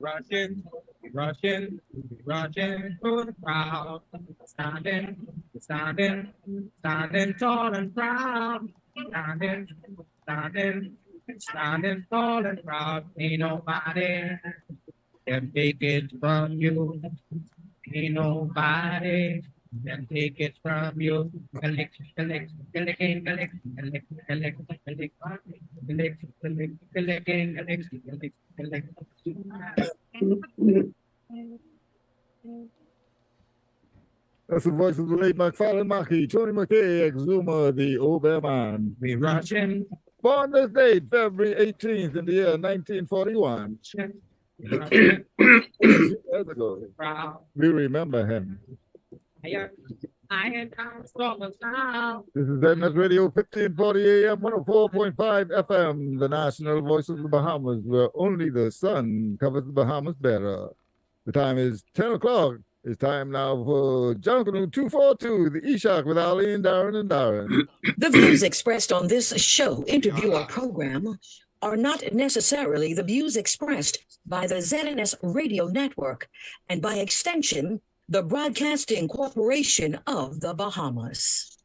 rushing, rushing, rushing through the crowd, standing, standing, standing tall and proud, standing, standing, standing tall and proud. Ain't nobody can take it from you. Ain't nobody can take it from you. Collect, collect, collect, collect, collect, collect, collect, collect, collect, collect, collect, collect. That's the voice of the late McFarlane Mackey, Tony McKay, ex-Zuma, the Oberman. We rushing. Born this date, February 18th in the year 1941. 20 years ago. We remember him. This is NS Radio 1540 AM, 104.5 FM, the national voice of the Bahamas, where only the sun covers the Bahamas better. The time is 10 o'clock. It's time now for Junkanoo 242, the E-Shock with Arlene, Darren, and Darren. The views expressed on this show, interview, or program are not necessarily the views expressed by the ZNS Radio Network and by extension, the Broadcasting Corporation of the Bahamas.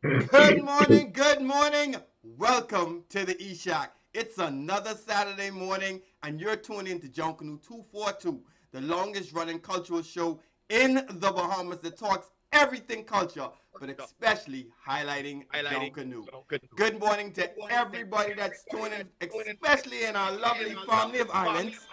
Good morning, good morning. Welcome to the E-Shock. It's another Saturday morning, and you're tuned in to Junkanoo 242, the longest running cultural show in the Bahamas that talks everything culture, but especially highlighting Junkanoo. Good morning to everybody that's tuning in, especially in our lovely family of islands,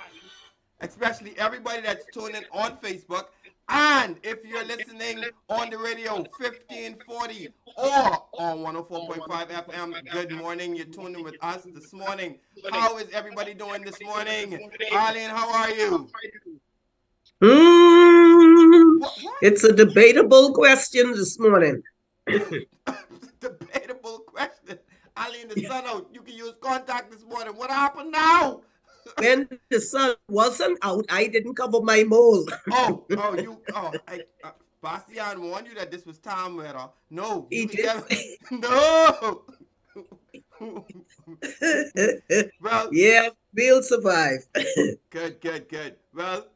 especially everybody that's tuning on Facebook. And if you're listening on the radio 1540 or on 104.5 FM, good morning. You're tuning with us this morning. How is everybody doing this morning? Arlene, how are you? What? It's a debatable question this morning. Debatable question. Arlene, the sun out. You can use contact this morning. What happened now? When the sun wasn't out, I didn't cover my mole. Bastian warned you that this was time weather. No, he did. No. Well, yeah, we'll survive. Good. Well,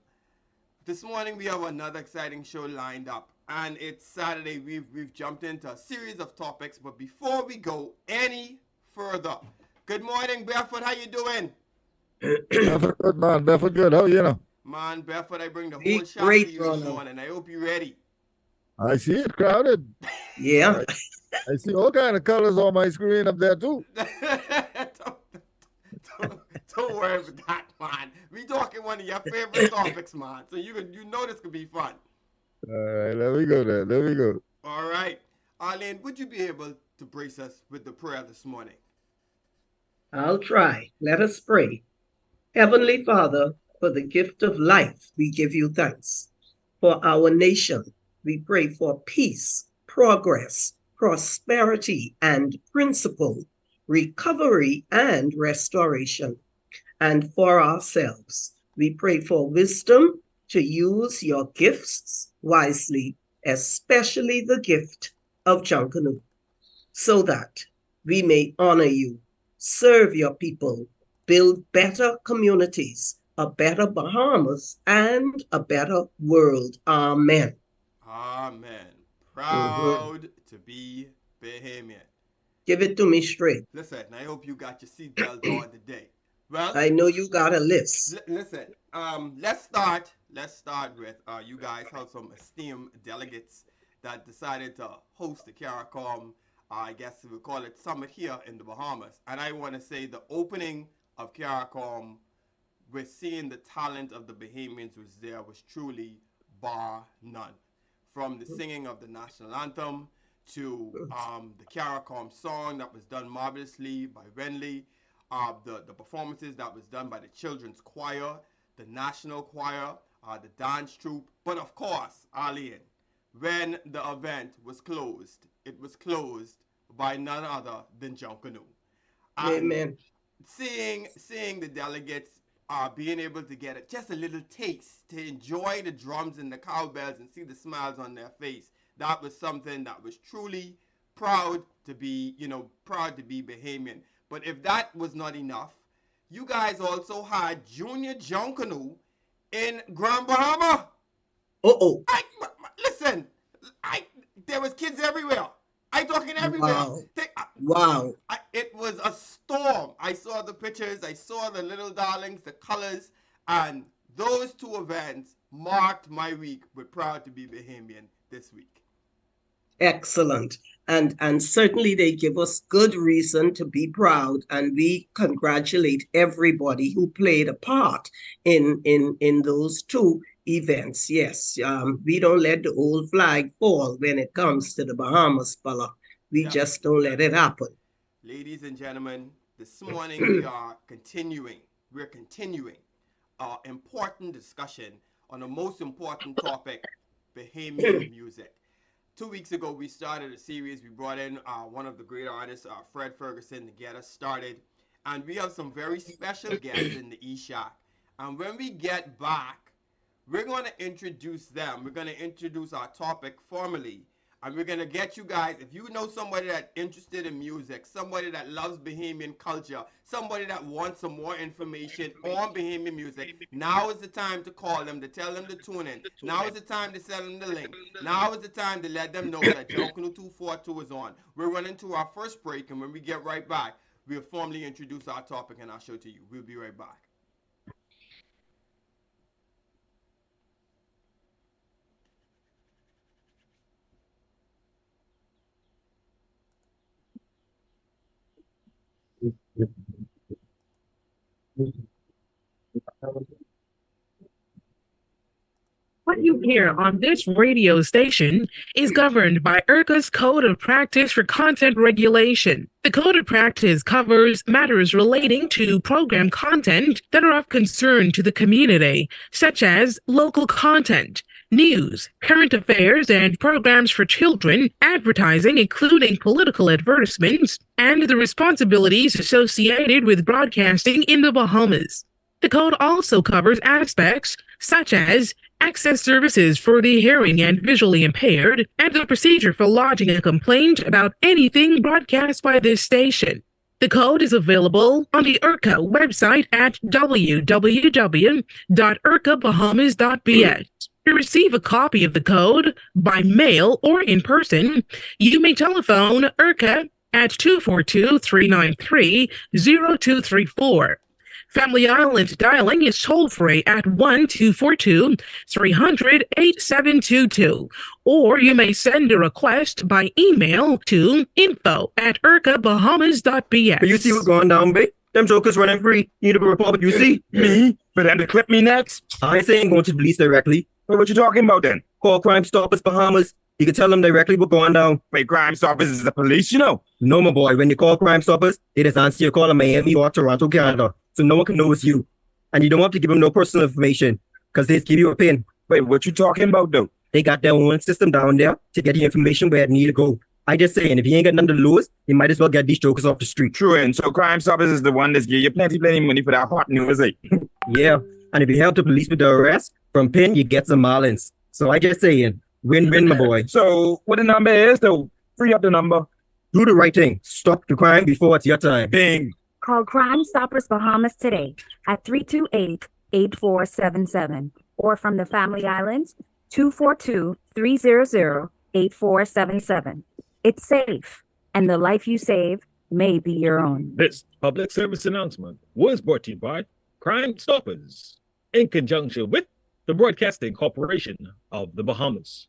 this morning we have another exciting show lined up, and it's Saturday. We've jumped into a series of topics, but before we go any further, good morning, Barefoot. How you doing? Barefoot good, man. Barefoot good. How you know? Man, Barefoot, I bring the whole shop to you this morning. I hope you're ready. I see it crowded. Yeah. I see all kind of colors on my screen up there too. Don't worry about that, man. We talking one of your favorite topics, man. So you know this could be fun. All right, let me go there. There we go. All right. Arlene, would you be able to brace us with the prayer this morning? I'll try. Let us pray. Heavenly Father, for the gift of life, we give you thanks. For our nation, we pray for peace, progress, prosperity, and principle, recovery, and restoration. And for ourselves, we pray for wisdom to use your gifts wisely, especially the gift of Junkanoo, so that we may honor you, serve your people, build better communities, a better Bahamas, and a better world. Amen. Amen. Proud to be Bahamian. Give it to me straight. Listen, I hope you got your seatbelt on today. Well, I know you got a list. listen. Let's start. Let's start with you guys have some esteemed delegates that decided to host the CARICOM. I guess we call it summit here in the Bahamas. And I want to say the opening of CARICOM, we're seeing the talent of the Bahamians was there was truly bar none. From the singing of the national anthem to the CARICOM song that was done marvelously by Renly, the performances that was done by the children's choir, the national choir, the dance troupe. But of course, Arlene, when the event was closed, it was closed by none other than Junkanoo. Amen. Seeing the delegates being able to get just a little taste, to enjoy the drums and the cowbells and see the smiles on their face, that was something that was truly proud to be Bahamian. But if that was not enough, you guys also had Junior Junkanoo in Grand Bahama. Uh-oh. Listen, there was kids everywhere. I talking everywhere. Wow. It was a storm. I saw the pictures. I saw the little darlings, the colors, and those two events marked my week with Proud to be Bahamian this week. Excellent. And certainly they give us good reason to be proud, and we congratulate everybody who played a part in those two events. Yes, we don't let the old flag fall when it comes to the Bahamas, fella. We just don't let it happen. Ladies and gentlemen, this morning we are continuing. We're continuing our important discussion on the most important topic, Bahamian music. 2 weeks ago, we started a series. We brought in one of the great artists, Fred Ferguson, to get us started. And we have some very special guests in the E-Shack. And when we get back, we're going to introduce them. We're going to introduce our topic formally. And we're going to get you guys, if you know somebody that's interested in music, somebody that loves Bahamian culture, somebody that wants some more information on Bahamian music, now is the time to call them, to tell them to tune in. Now is the time to send them the link. Now is the time to let them know that Junkanoo 242 is on. We're running to our first break, and when we get right back, we'll formally introduce our topic and our show to you. We'll be right back. What you hear on this radio station is governed by IRCA's Code of Practice for Content Regulation. The Code of Practice covers matters relating to program content that are of concern to the community, such as local content, news, current affairs, and programs for children, advertising, including political advertisements, and the responsibilities associated with broadcasting in the Bahamas. The code also covers aspects such as access services for the hearing and visually impaired, and the procedure for lodging a complaint about anything broadcast by this station. The code is available on the IRCA website at www.ircabahamas.bs. To receive a copy of the code by mail or in person, you may telephone IRCA at 242-393-0234. Family Island dialing is toll-free at 1-242-300-8722, or you may send a request by email to info@ircabahamas.bs. You see what's going down, babe? Them jokers running free. You need a report, you see? Me? For them to clip me next? I ain't saying going to the police directly. What you talking about then? Call Crime Stoppers Bahamas. You can tell them directly what's going down. Wait, Crime Stoppers is the police, you know? No, my boy. When you call Crime Stoppers, they just answer your call in Miami or Toronto, Canada. So no one can know it's you. And you don't have to give them no personal information, because they just give you a pin. Wait, what you talking about though? They got their own system down there to get the information where it need to go. I just saying, if you ain't got nothing to lose, you might as well get these jokers off the street. True, and so Crime Stoppers is the one that's give you plenty money for that hot news, eh? Yeah, and if you help the police with the arrest, from pin, you get some marlins. So I just saying, win-win, my boy. So what the number is though? Free up the number. Do the right thing. Stop the crime before it's your time. Bing. Call Crime Stoppers Bahamas today at 328-8477, or from the Family Islands, 242-300-8477. It's safe. and the life you save may be your own. This public service announcement was brought to you by Crime Stoppers in conjunction with the Broadcasting Corporation of the Bahamas.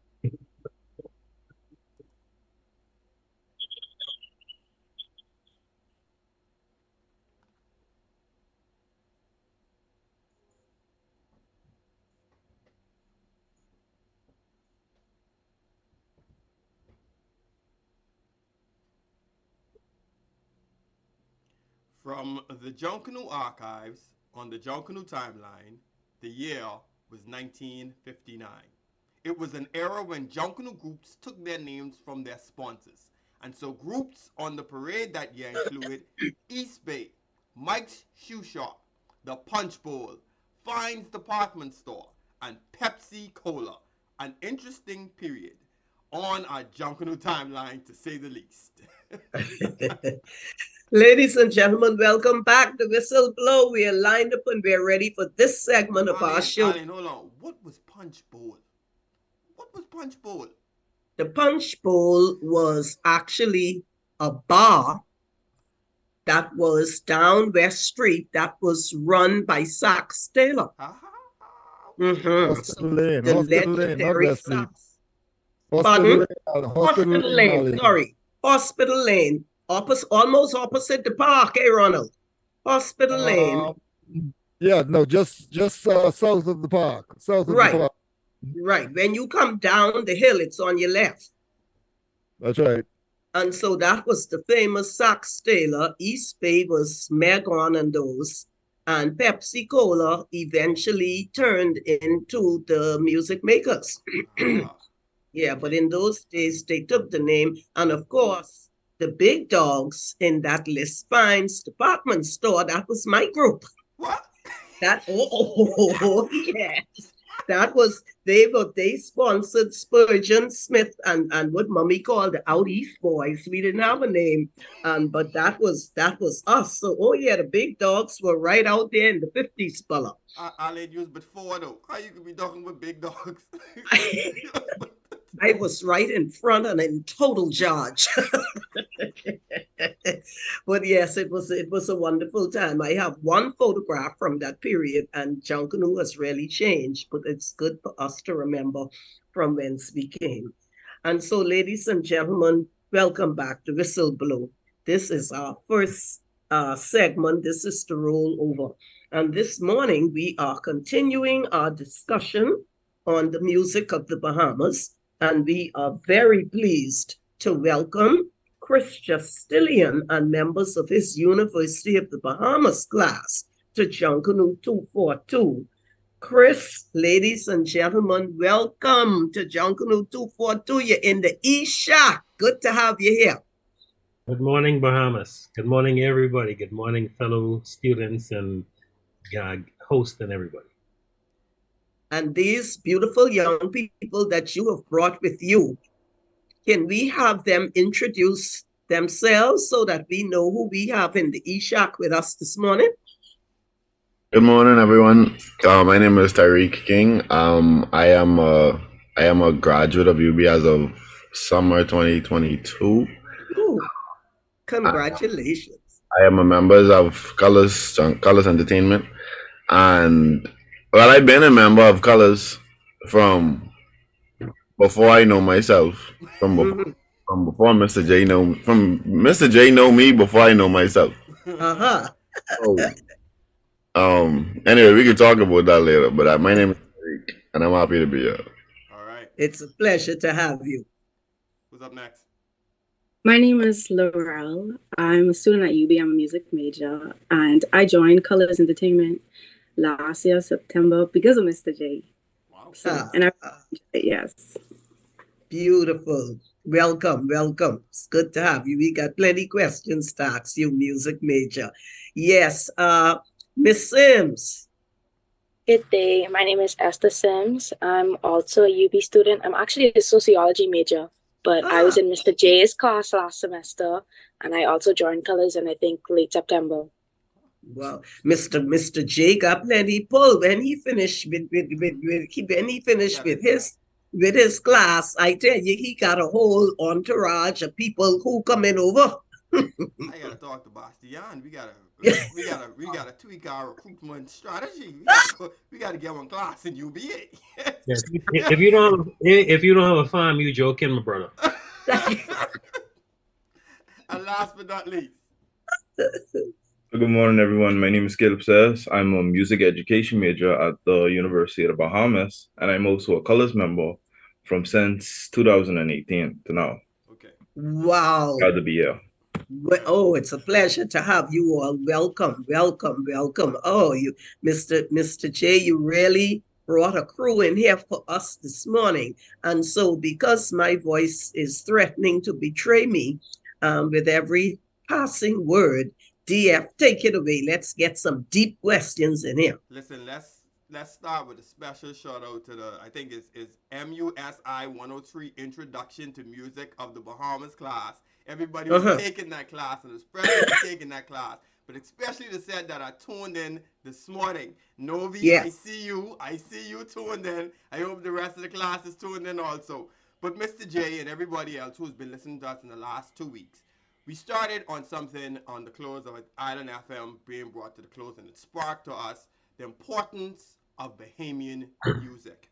From the Junkanoo archives on the Junkanoo timeline, the year was 1959. It was an era when Junkanoo groups took their names from their sponsors. And so groups on the parade that year included East Bay, Mike's Shoe Shop, the Punch Bowl, Fine's Department Store, and Pepsi Cola. An interesting period on our Junkanoo timeline, to say the least. Ladies and gentlemen, welcome back to Whistle Blow. We are lined up and we're ready for this segment of our show. Arlene, hold on. What was Punch Bowl? What was Punch Bowl? The Punch Bowl was actually a bar that was down West Street that was run by Sax Taylor. Hospital Lane, The Hospital Lane, not legendary West Street. Sax. Hospital Hospital Lane, Valley. sorry. Hospital Lane, almost opposite the park, Ronald? Hospital Lane. Yeah, no, just south of the park. South of the park. Right. When you come down the hill, it's on your left. That's right. And so that was the famous Sax Taylor. East Bay was Megon and those. And Pepsi Cola eventually turned into the Music Makers. Yeah, but in those days, they took the name. And of course, the big dogs in that list, Fine's Department Store, that was my group. What? Yes. That was, they sponsored Spurgeon Smith and what Mommy called the Out East Boys. We didn't have a name, but that was us. So, the big dogs were right out there in the 50s, fella. I laid you before though. How you could be talking with big dogs? I was right in front and in total charge. But yes, it was a wonderful time. I have one photograph from that period, and Junkanoo has really changed, but it's good for us to remember from whence we came. And so, ladies and gentlemen, welcome back to Whistle Blow. This is our first segment. This is the rollover. And this morning, we are continuing our discussion on the music of the Bahamas. And we are very pleased to welcome Chris Justilien and members of his University of the Bahamas class to Junkanoo 242. Chris, ladies and gentlemen, welcome to Junkanoo 242. You're in the E-Shack. Good to have you here. Good morning, Bahamas. Good morning, everybody. Good morning, fellow students and host and everybody. And these beautiful young people that you have brought with you, can we have them introduce themselves so that we know who we have in the E-Shack with us this morning? Good morning, everyone. My name is Tyreke King. I am a graduate of UB as of summer 2022. Ooh, congratulations. I am a member of Colors Entertainment, and I've been a member of Colors from before I know myself. From before Mr. J know me before I know myself. Anyway, we can talk about that later. But my name is Tyreke, and I'm happy to be here. All right. It's a pleasure to have you. Who's up next? My name is Lauryl. I'm a student at UB. I'm a music major, and I joined Colors Entertainment last year, September, because of Mr. J. Wow. So, yes. Beautiful. Welcome. It's good to have you. We got plenty questions to ask you, music major. Yes, Miss Sims. Good day. My name is Esther Sims. I'm also a UB student. I'm actually a sociology major, but I was in Mr. J's class last semester, and I also joined Colors in, I think, late September. Well, Mr. J got plenty pull when he finished with his with his class, I tell you, he got a whole entourage of people who coming over. I gotta talk to Bastian. We gotta tweak our recruitment strategy. We gotta get one class in UBA. Yes. If you don't have a farm, you joking, my brother. And last but not least. Good morning, everyone. My name is Caleb Sears. I'm a music education major at the University of the Bahamas, and I'm also a colors member from since 2018 to now. Okay. Wow. Glad to be here. Oh, it's a pleasure to have you all. Welcome, welcome, welcome. Oh, you, Mr. J, you really brought a crew in here for us this morning. And so because my voice is threatening to betray me with every passing word, DF, take it away. Let's get some deep questions in here. Listen, let's start with a special shout out to the, I think it's MUSI 103 Introduction to Music of the Bahamas class. Everybody was taking that class, and especially taking that class, but especially the set that I tuned in this morning. Novi, yes. I see you tuned in. I hope the rest of the class is tuned in also. But Mr. J and everybody else who's been listening to us in the last 2 weeks, we started on something on the close of Island FM being brought to the close, and it sparked to us the importance of Bahamian music.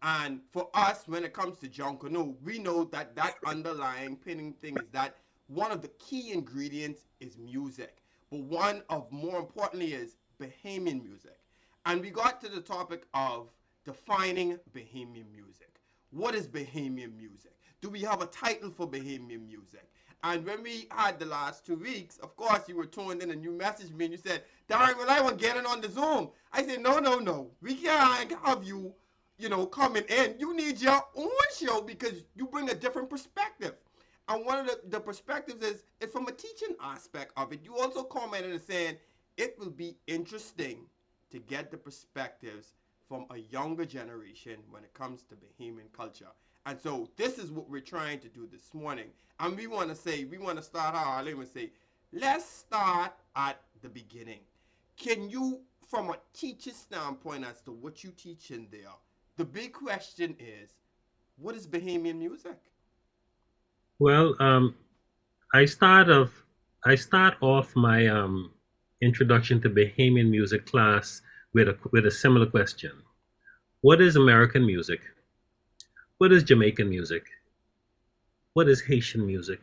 And for us, when it comes to Junkanoo, we know that that underlying pinning thing is that one of the key ingredients is music. But one of, more importantly, is Bahamian music. And we got to the topic of defining Bahamian music. What is Bahamian music? Do we have a title for Bahamian music? And when we had the last 2 weeks, of course, you were tuned in and you messaged me and you said, Darren, will I want to get in on the Zoom? I said, no. We can't have you, coming in. You need your own show because you bring a different perspective. And one of the perspectives is from a teaching aspect of it. You also commented and saying, it will be interesting to get the perspectives from a younger generation when it comes to Bahamian culture. And so this is what we're trying to do this morning. And we want to start how Arlene would say, let's start at the beginning. Can you, from a teacher standpoint as to what you teach in there, the big question is, what is Bahamian music? Well, I start off my introduction to Bahamian music class with a similar question. What is American music? What is Jamaican music? What is Haitian music?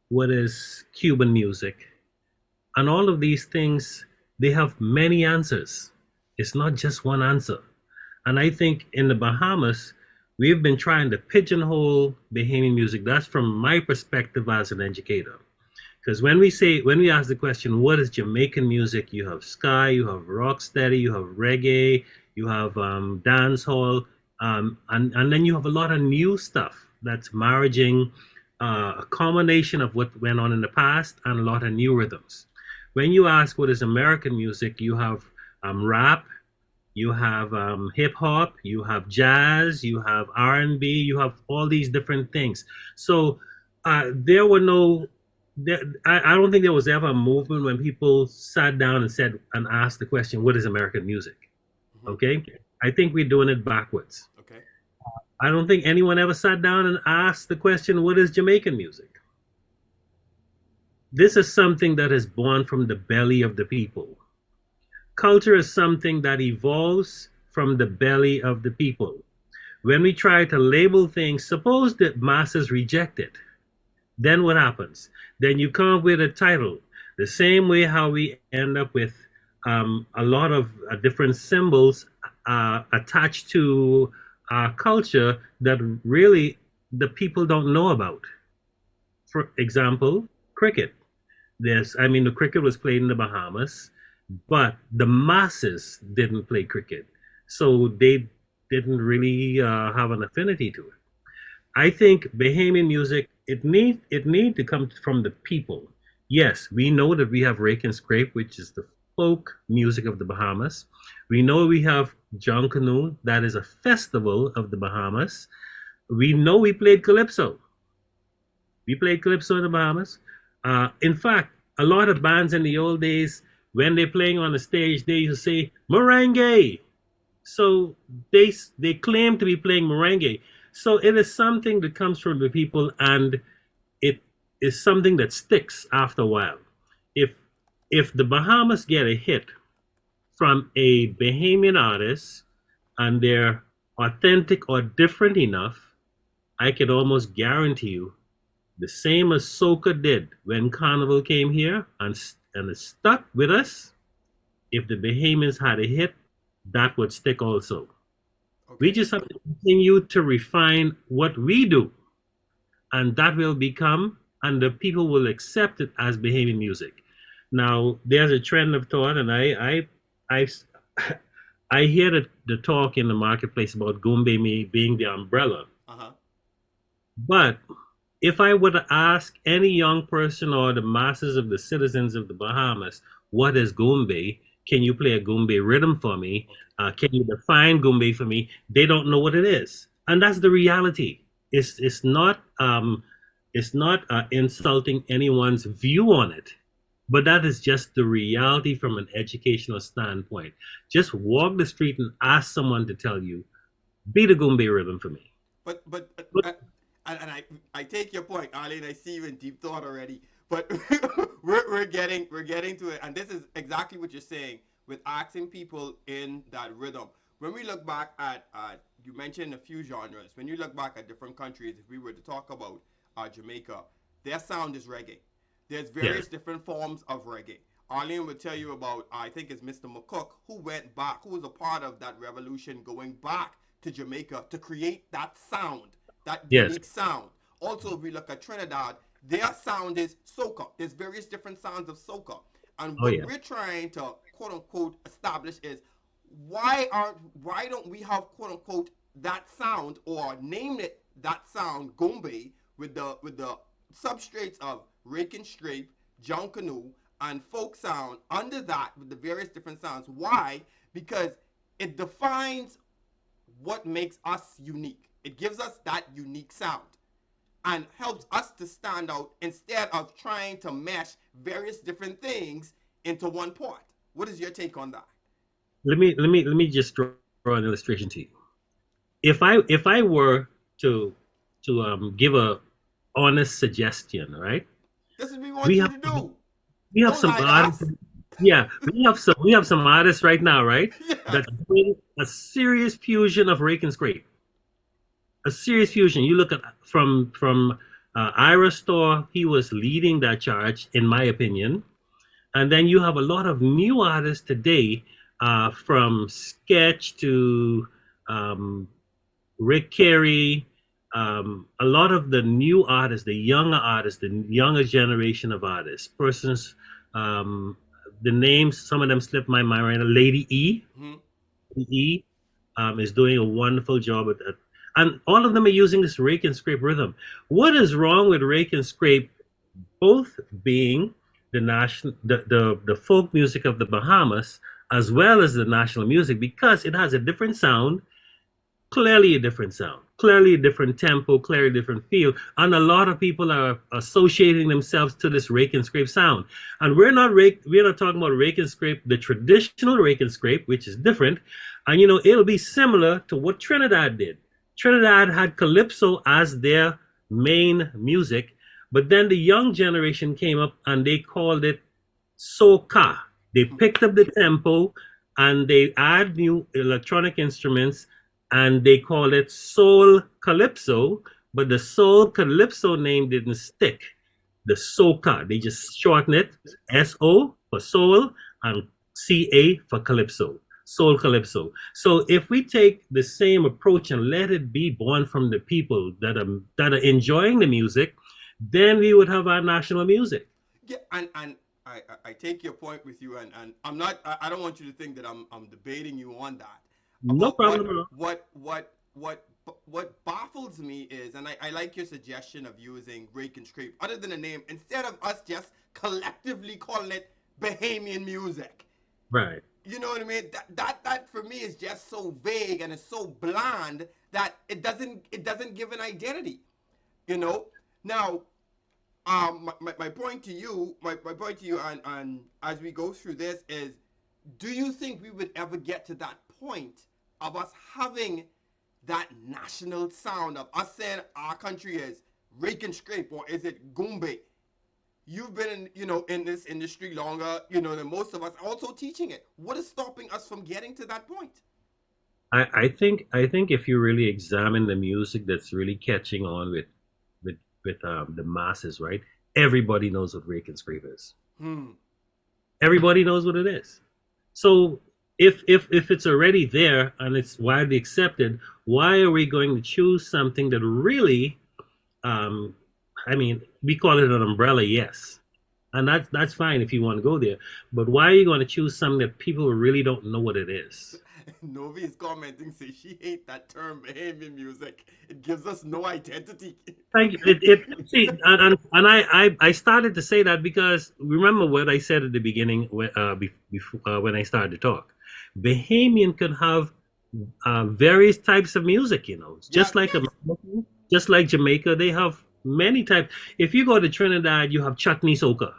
What is Cuban music? And all of these things, they have many answers. It's not just one answer. And I think in the Bahamas, we've been trying to pigeonhole Bahamian music. That's from my perspective as an educator. Because when we ask the question, what is Jamaican music? You have ska, you have rocksteady, you have reggae, you have dancehall, and then you have a lot of new stuff that's marrying a combination of what went on in the past and a lot of new rhythms. When you ask what is American music, you have rap, you have hip hop, you have jazz, you have R&B, you have all these different things. So I don't think there was ever a movement when people sat down and asked the question, what is American music? Okay? I think we're doing it backwards. Okay. I don't think anyone ever sat down and asked the question, what is Jamaican music? This is something that is born from the belly of the people. Culture is something that evolves from the belly of the people. When we try to label things, suppose the masses reject it. Then what happens? Then you come up with a title. The same way how we end up with a lot of different symbols attached to our culture that really the people don't know about. For example, cricket. The cricket was played in the Bahamas, but the masses didn't play cricket. So they didn't really have an affinity to it. I think Bahamian music, it need to come from the people. Yes, we know that we have Rake and Scrape, which is the folk music of the Bahamas. We know we have Junkanoo, that is a festival of the Bahamas. We know we played Calypso. We played Calypso in the Bahamas. In fact, a lot of bands in the old days, when they're playing on the stage, they used to say, merengue. So they claim to be playing merengue. So it is something that comes from the people, and it is something that sticks after a while. If the Bahamas get a hit from a Bahamian artist and they're authentic or different enough, I can almost guarantee you, the same as soca did when Carnival came here and it stuck with us. If the Bahamians had a hit, that would stick also. Okay. We just have to continue to refine what we do, and that will become, and the people will accept it as Bahamian music. Now, there's a trend of thought, and I hear the talk in the marketplace about Goombay being the umbrella. But if I were to ask any young person or the masses of the citizens of the Bahamas, what is Goombay? Can you play a Goombay rhythm for me? Can you define Goombay for me? They don't know what it is, and that's the reality. It's not insulting anyone's view on it, but that is just the reality from an educational standpoint. Just walk the street and ask someone to tell you, be the Goombay rhythm for me. And I take your point, Arlene. I see you in deep thought already. But we're getting to it, and this is exactly what you're saying with asking people in that rhythm. When we look back at you mentioned a few genres. When you look back at different countries, if we were to talk about Jamaica, their sound is reggae. There's various different forms of reggae. Arlene would tell you about, I think it's Mr. McCook, who went back, who was a part of that revolution, going back to Jamaica to create that sound, that unique sound. Also, if we look at Trinidad, their sound is soca. There's various different sounds of soca. And what we're trying to, quote unquote, establish is why don't we have, quote unquote, that sound, or name it that sound, Goombay, with the substrates of rake and scrape, Junkanoo, and folk sound under that with the various different sounds. Why? Because it defines what makes us unique. It gives us that unique sound and helps us to stand out instead of trying to mesh various different things into one part. What is your take on that? Let me just draw an illustration to you. If I were to give a honest suggestion, right? This is what we want you to do. We have some artists. Yeah, we have some artists right now, right? That's doing a serious fusion of rake and scrape. A serious fusion. You look at from Ira Store, he was leading that charge, in my opinion. And then you have a lot of new artists today, from Sketch to Rick Carey. A lot of the new artists, the younger generation of artists, persons, the names, some of them slipped my mind right now. Lady E, E is doing a wonderful job at that. And all of them are using this rake and scrape rhythm. What is wrong with rake and scrape, both being the folk music of the Bahamas as well as the national music, because it has a different sound, clearly a different sound, clearly a different tempo, clearly a different feel. And a lot of people are associating themselves to this rake and scrape sound. And we're not talking about rake and scrape, the traditional rake and scrape, which is different. And it'll be similar to what Trinidad did. Trinidad had calypso as their main music, but then the young generation came up and they called it soca. They picked up the tempo and they add new electronic instruments and they call it soul calypso, but the soul calypso name didn't stick. The soca, they just shorten it, S-O for soul and C-A for calypso. Soul calypso. So if we take the same approach and let it be born from the people that are enjoying the music, then we would have our national music. Yeah, and I take your point with you, and I'm not. I don't want you to think that I'm debating you on that. No problem. What baffles me is, and I like your suggestion of using rake and scrape, other than a name, instead of us just collectively calling it Bahamian music. Right. You know what I mean? That for me is just so vague and it's so bland that it doesn't give an identity. Now, my point to you, and as we go through this is, do you think we would ever get to that point of us having that national sound of us saying our country is rake and scrape, or is it gumbe? You've been in this industry longer, than most of us, also teaching it. What is stopping us from getting to that point? I think if you really examine the music that's really catching on with the masses, right? Everybody knows what rake and scrape is. Everybody knows what it is. So if it's already there and it's widely accepted, why are we going to choose something that really, we call it an umbrella, yes. And that's fine if you want to go there. But why are you going to choose something that people really don't know what it is? Novi is commenting, say she hate that term Bahamian music. It gives us no identity. Thank you. I started to say that because remember what I said at the beginning when I started to talk. Bahamian could have various types of music, just like Jamaica, they have many types. If you go to Trinidad, you have chutney soca.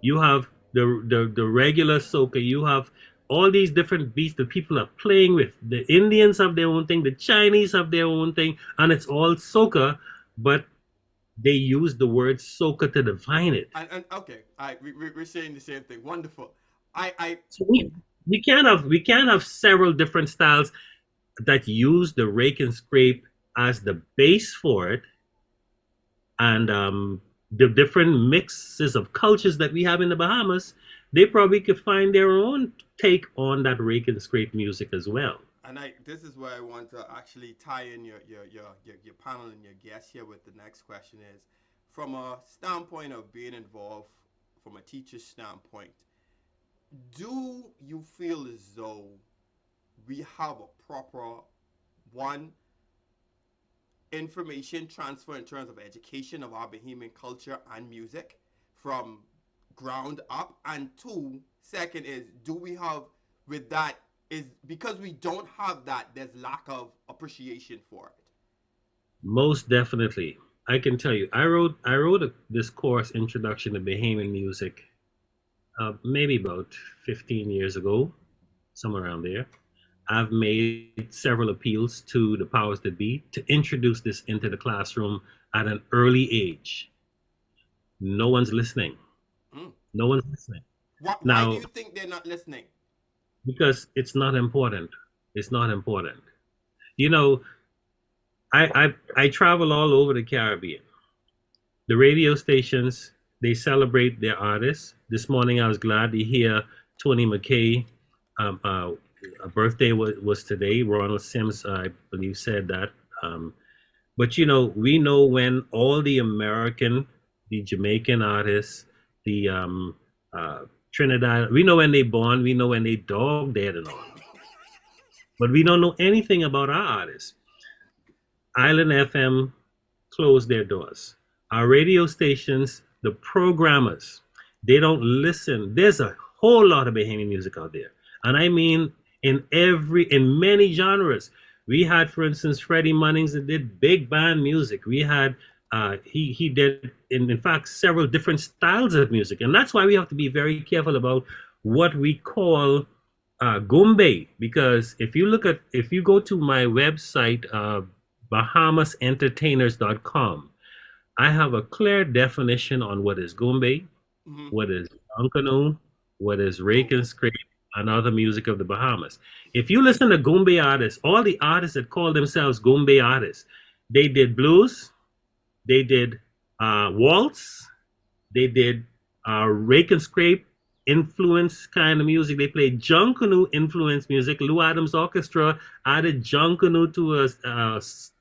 You have the regular soca. You have all these different beats that people are playing with. The Indians have their own thing, the Chinese have their own thing, and it's all soca, but they use the word soca to define it. And okay, we're saying the same thing. Wonderful. So we can't have several different styles that use the rake and scrape as the base for it, and the different mixes of cultures that we have in the Bahamas, they probably could find their own take on that rake and scrape music as well. And this is where I want to actually tie in your panel and your guest here with the next question is, from a standpoint of being involved, from a teacher's standpoint, do you feel as though we have a proper information transfer in terms of education of our Bahamian culture and music from ground up? And second is, do we have with that, is because we don't have that, there's lack of appreciation for it? Most definitely. I can tell you, I wrote this course, Introduction to Bahamian Music, maybe about 15 years ago, somewhere around there. I've made several appeals to the powers that be to introduce this into the classroom at an early age. No one's listening. No one's listening. Why do you think they're not listening? Because it's not important. It's not important. I travel all over the Caribbean. The radio stations, they celebrate their artists. This morning I was glad to hear Tony McKay. A birthday was today. Ronald Sims, I believe, said that. But we know when all the American, the Jamaican artists, the Trinidad, we know when they born, we know when they dog dead and all. But we don't know anything about our artists. Island FM closed their doors. Our radio stations, the programmers, they don't listen. There's a whole lot of Bahamian music out there. And I mean, in many genres. We had, for instance, Freddie Munnings that did big band music. We had, he did, in fact, several different styles of music. And that's why we have to be very careful about what we call gumbe. Because if you go to my website, bahamasentertainers.com, I have a clear definition on what is gumbe, what is Junkanoo, what is rake and scrape, and other music of the Bahamas. If you listen to gumbe artists, all the artists that call themselves gumbe artists, they did blues, they did waltz, they did rake and scrape influence kind of music. They played Junkanoo influence music. Lou Adams Orchestra added Junkanoo to a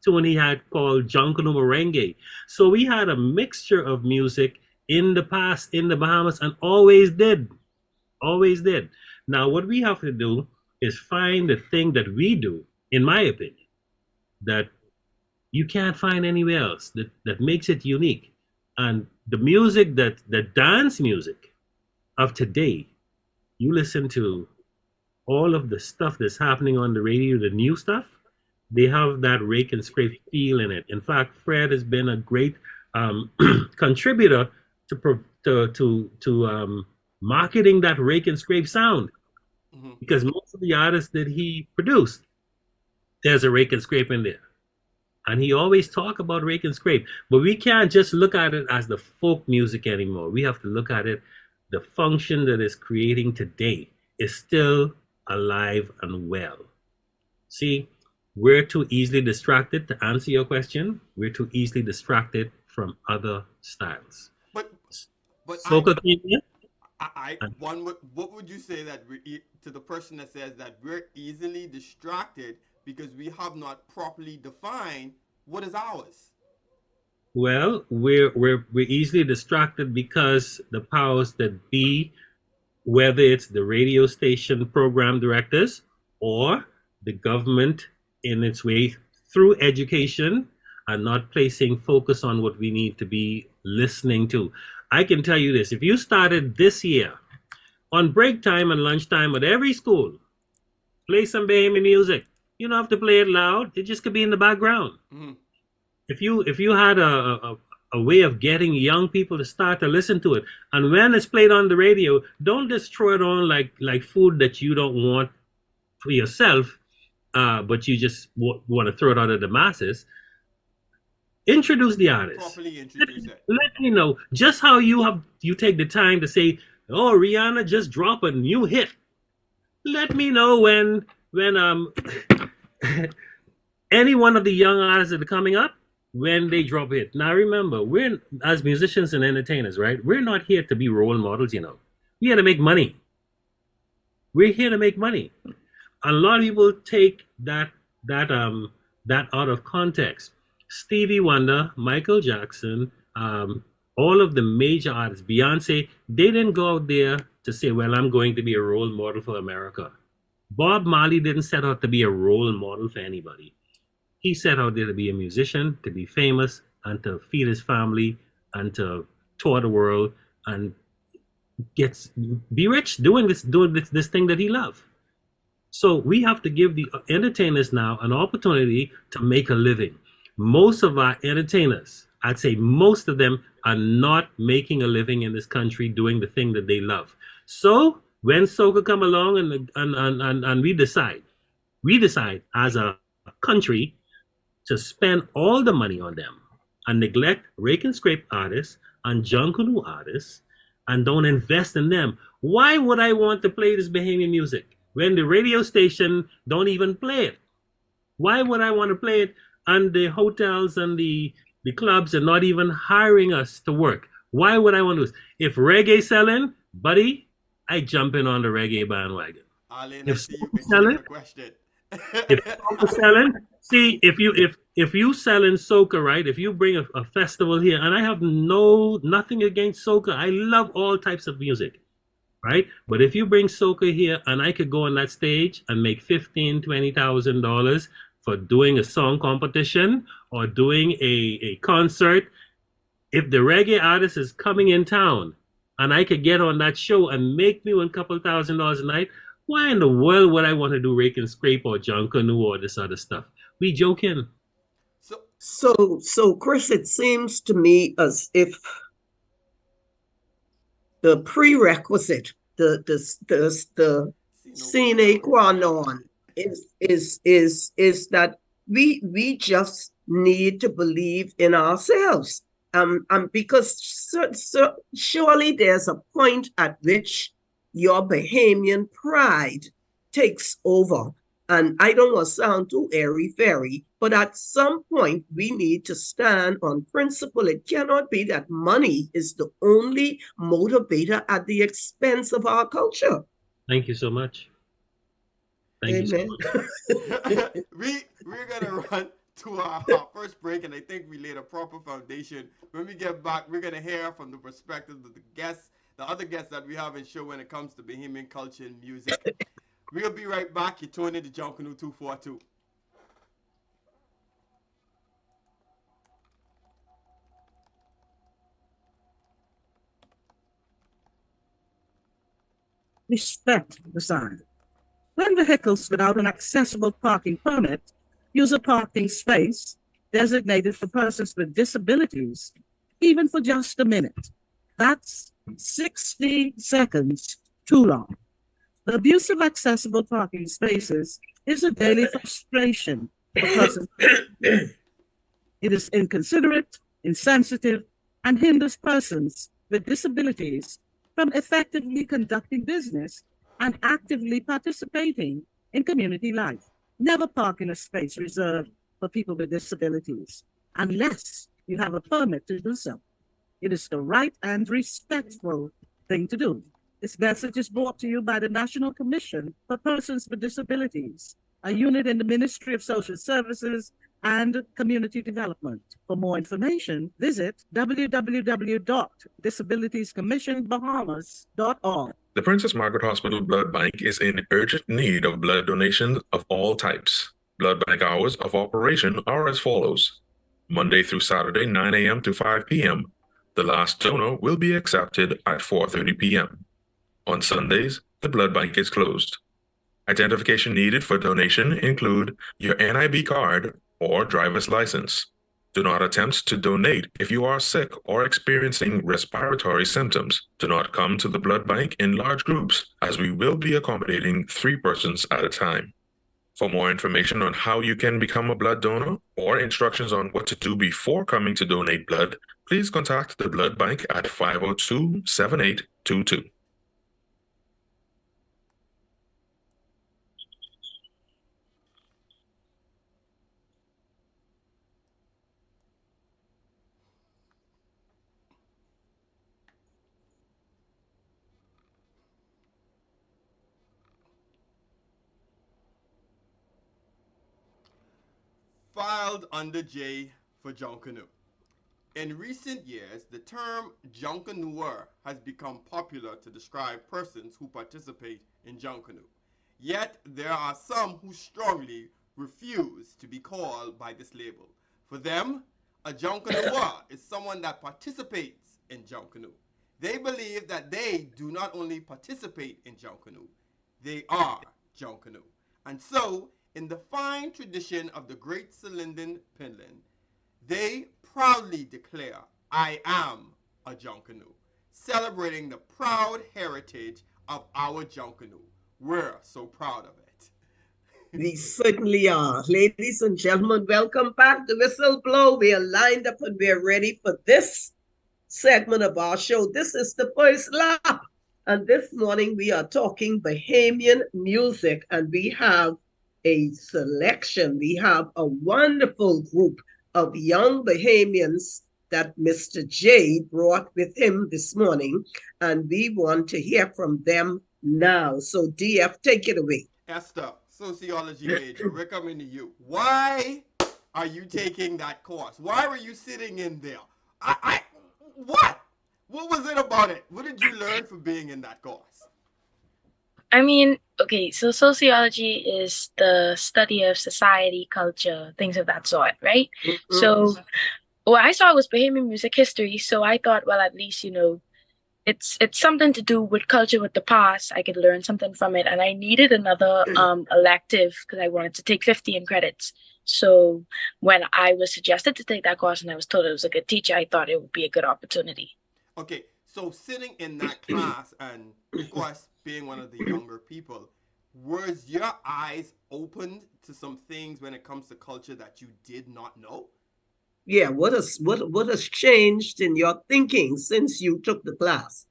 tune he had called Junkanoo Merengue. So we had a mixture of music in the past in the Bahamas, and always did. Now, what we have to do is find the thing that we do, in my opinion, that you can't find anywhere else, that makes it unique. And the music, the dance music of today, you listen to all of the stuff that's happening on the radio, the new stuff, they have that rake and scrape feel in it. In fact, Fred has been a great contributor to marketing that rake and scrape sound. because most of the artists that he produced, there's a rake and scrape in there. And he always talk about rake and scrape, but we can't just look at it as the folk music anymore. We have to look at it, the function that it's creating today is still alive and well. See, we're too easily distracted, to answer your question. We're too easily distracted from other styles. But soca came in. What would you say that to the person that says that we're easily distracted because we have not properly defined what is ours? Well, we're easily distracted because the powers that be, whether it's the radio station program directors or the government in its way through education, are not placing focus on what we need to be listening to. I can tell you this, if you started this year on break time and lunchtime at every school, play some Bahamian music. You don't have to play it loud. It just could be in the background. If you had a way of getting young people to start to listen to it, and when it's played on the radio, don't just throw it on like food that you don't want for yourself, but you just want to throw it out at the masses. Introduce the artist. Properly introduce it. Let me know just how you take the time to say, oh, Rihanna just dropped a new hit. Let me know when any one of the young artists that are coming up, when they drop it. Now remember, we're, as musicians and entertainers, right? We're not here to be role models, you know. We're here to make money. We're here to make money. A lot of people take that out of context. Stevie Wonder, Michael Jackson, all of the major artists, Beyonce, they didn't go out there to say, well, I'm going to be a role model for America. Bob Marley didn't set out to be a role model for anybody. He set out there to be a musician, to be famous, and to feed his family, and to tour the world, and be rich doing this thing that he loved. So we have to give the entertainers now an opportunity to make a living. Most of our entertainers, I'd say most of them, are not making a living in this country doing the thing that they love. So when soca come along and we decide as a country to spend all the money on them and neglect rake and scrape artists and Junkanoo artists and don't invest in them, why would I want to play this Bahamian music when the radio station don't even play it? Why would I want to play it and the hotels and the clubs are not even hiring us to work? Why would I want to do this? If reggae selling, buddy, I jump in on the reggae bandwagon. If soca selling, see, if you selling soca, right? If you bring a festival here, and I have nothing against soca, I love all types of music, right? But if you bring soca here, and I could go on that stage and make $15,000-$20,000 for doing a song competition or doing a concert, if the reggae artist is coming in town and I could get on that show and make me $1,000 a night, why in the world would I want to do rake and scrape or Junkanoo or this other stuff? We joking. So Chris, it seems to me as if the prerequisite, the sine qua non is that we just need to believe in ourselves. Because surely there's a point at which your Bahamian pride takes over. And I don't want to sound too airy-fairy, but at some point we need to stand on principle. It cannot be that money is the only motivator at the expense of our culture. Thank you so much. Thank Amen. you so much. We're going to run to our first break, and I think we laid a proper foundation. When we get back, we're going to hear from the perspective of the other guests that we have in show when it comes to Bahamian culture and music. We'll be right back. You're tuning into Junkanoo 242. Respect the sign. When vehicles without an accessible parking permit use a parking space designated for persons with disabilities, even for just a minute, that's 60 seconds too long. The abuse of accessible parking spaces is a daily frustration for persons. It is inconsiderate, insensitive, and hinders persons with disabilities from effectively conducting business and actively participating in community life. Never park in a space reserved for people with disabilities unless you have a permit to do so. It is the right and respectful thing to do. This message is brought to you by the National Commission for Persons with Disabilities, a unit in the Ministry of Social Services and Community Development. For more information, visit www.disabilitiescommissionbahamas.org. The Princess Margaret Hospital Blood Bank is in urgent need of blood donations of all types. Blood bank hours of operation are as follows. Monday through Saturday, 9 a.m. to 5 p.m. The last donor will be accepted at 4:30 p.m. On Sundays, the blood bank is closed. Identification needed for donation include your NIB card or driver's license. Do not attempt to donate if you are sick or experiencing respiratory symptoms. Do not come to the blood bank in large groups, as we will be accommodating 3 persons at a time. For more information on how you can become a blood donor or instructions on what to do before coming to donate blood, please contact the blood bank at 502-7822. Filed under J for Junkanoo. In recent years, the term Junkanooer has become popular to describe persons who participate in Junkanoo. Yet, there are some who strongly refuse to be called by this label. For them, a Junkanooer is someone that participates in Junkanoo. They believe that they do not only participate in Junkanoo, they are Junkanoo. And so, in the fine tradition of the great Celindan Pinland, they proudly declare, I am a Junkanoo, celebrating the proud heritage of our Junkanoo. We're so proud of it. We certainly are. Ladies and gentlemen, welcome back to Whistle Blow. We are lined up and we are ready for this segment of our show. This is the first lap. And this morning we are talking Bahamian music, and we have a selection. We have a wonderful group of young Bahamians that Mr. J brought with him this morning, and we want to hear from them now. So DF, take it away. Esther, sociology major, we're coming to you. Why are you taking that course? Why were you sitting in there? What? What was it about it? What did you learn from being in that course? I mean, okay, so sociology is the study of society, culture, things of that sort, right? Mm-hmm. So what I saw was Bahamian music history. So I thought, well, at least, you know, it's something to do with culture, with the past. I could learn something from it. And I needed another elective because I wanted to take 15 credits. So when I was suggested to take that course and I was told it was a good teacher, I thought it would be a good opportunity. Okay, so sitting in that class and, of course, being one of the younger people, was your eyes opened to some things when it comes to culture that you did not know? Yeah, what has changed in your thinking since you took the class?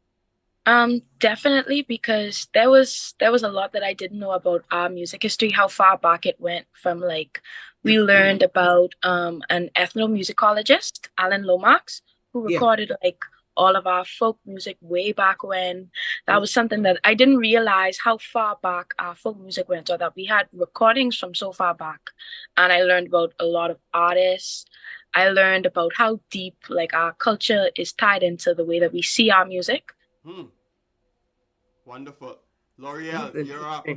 Definitely, because there was a lot that I didn't know about our music history, how far back it went from, like, we learned about an ethnomusicologist, Alan Lomax, who recorded like all of our folk music way back when. That was something that I didn't realize how far back our folk music went, or that we had recordings from so far back. And I learned about a lot of artists. I learned about how deep like our culture is tied into the way that we see our music. Wonderful. Lauryl, you're up.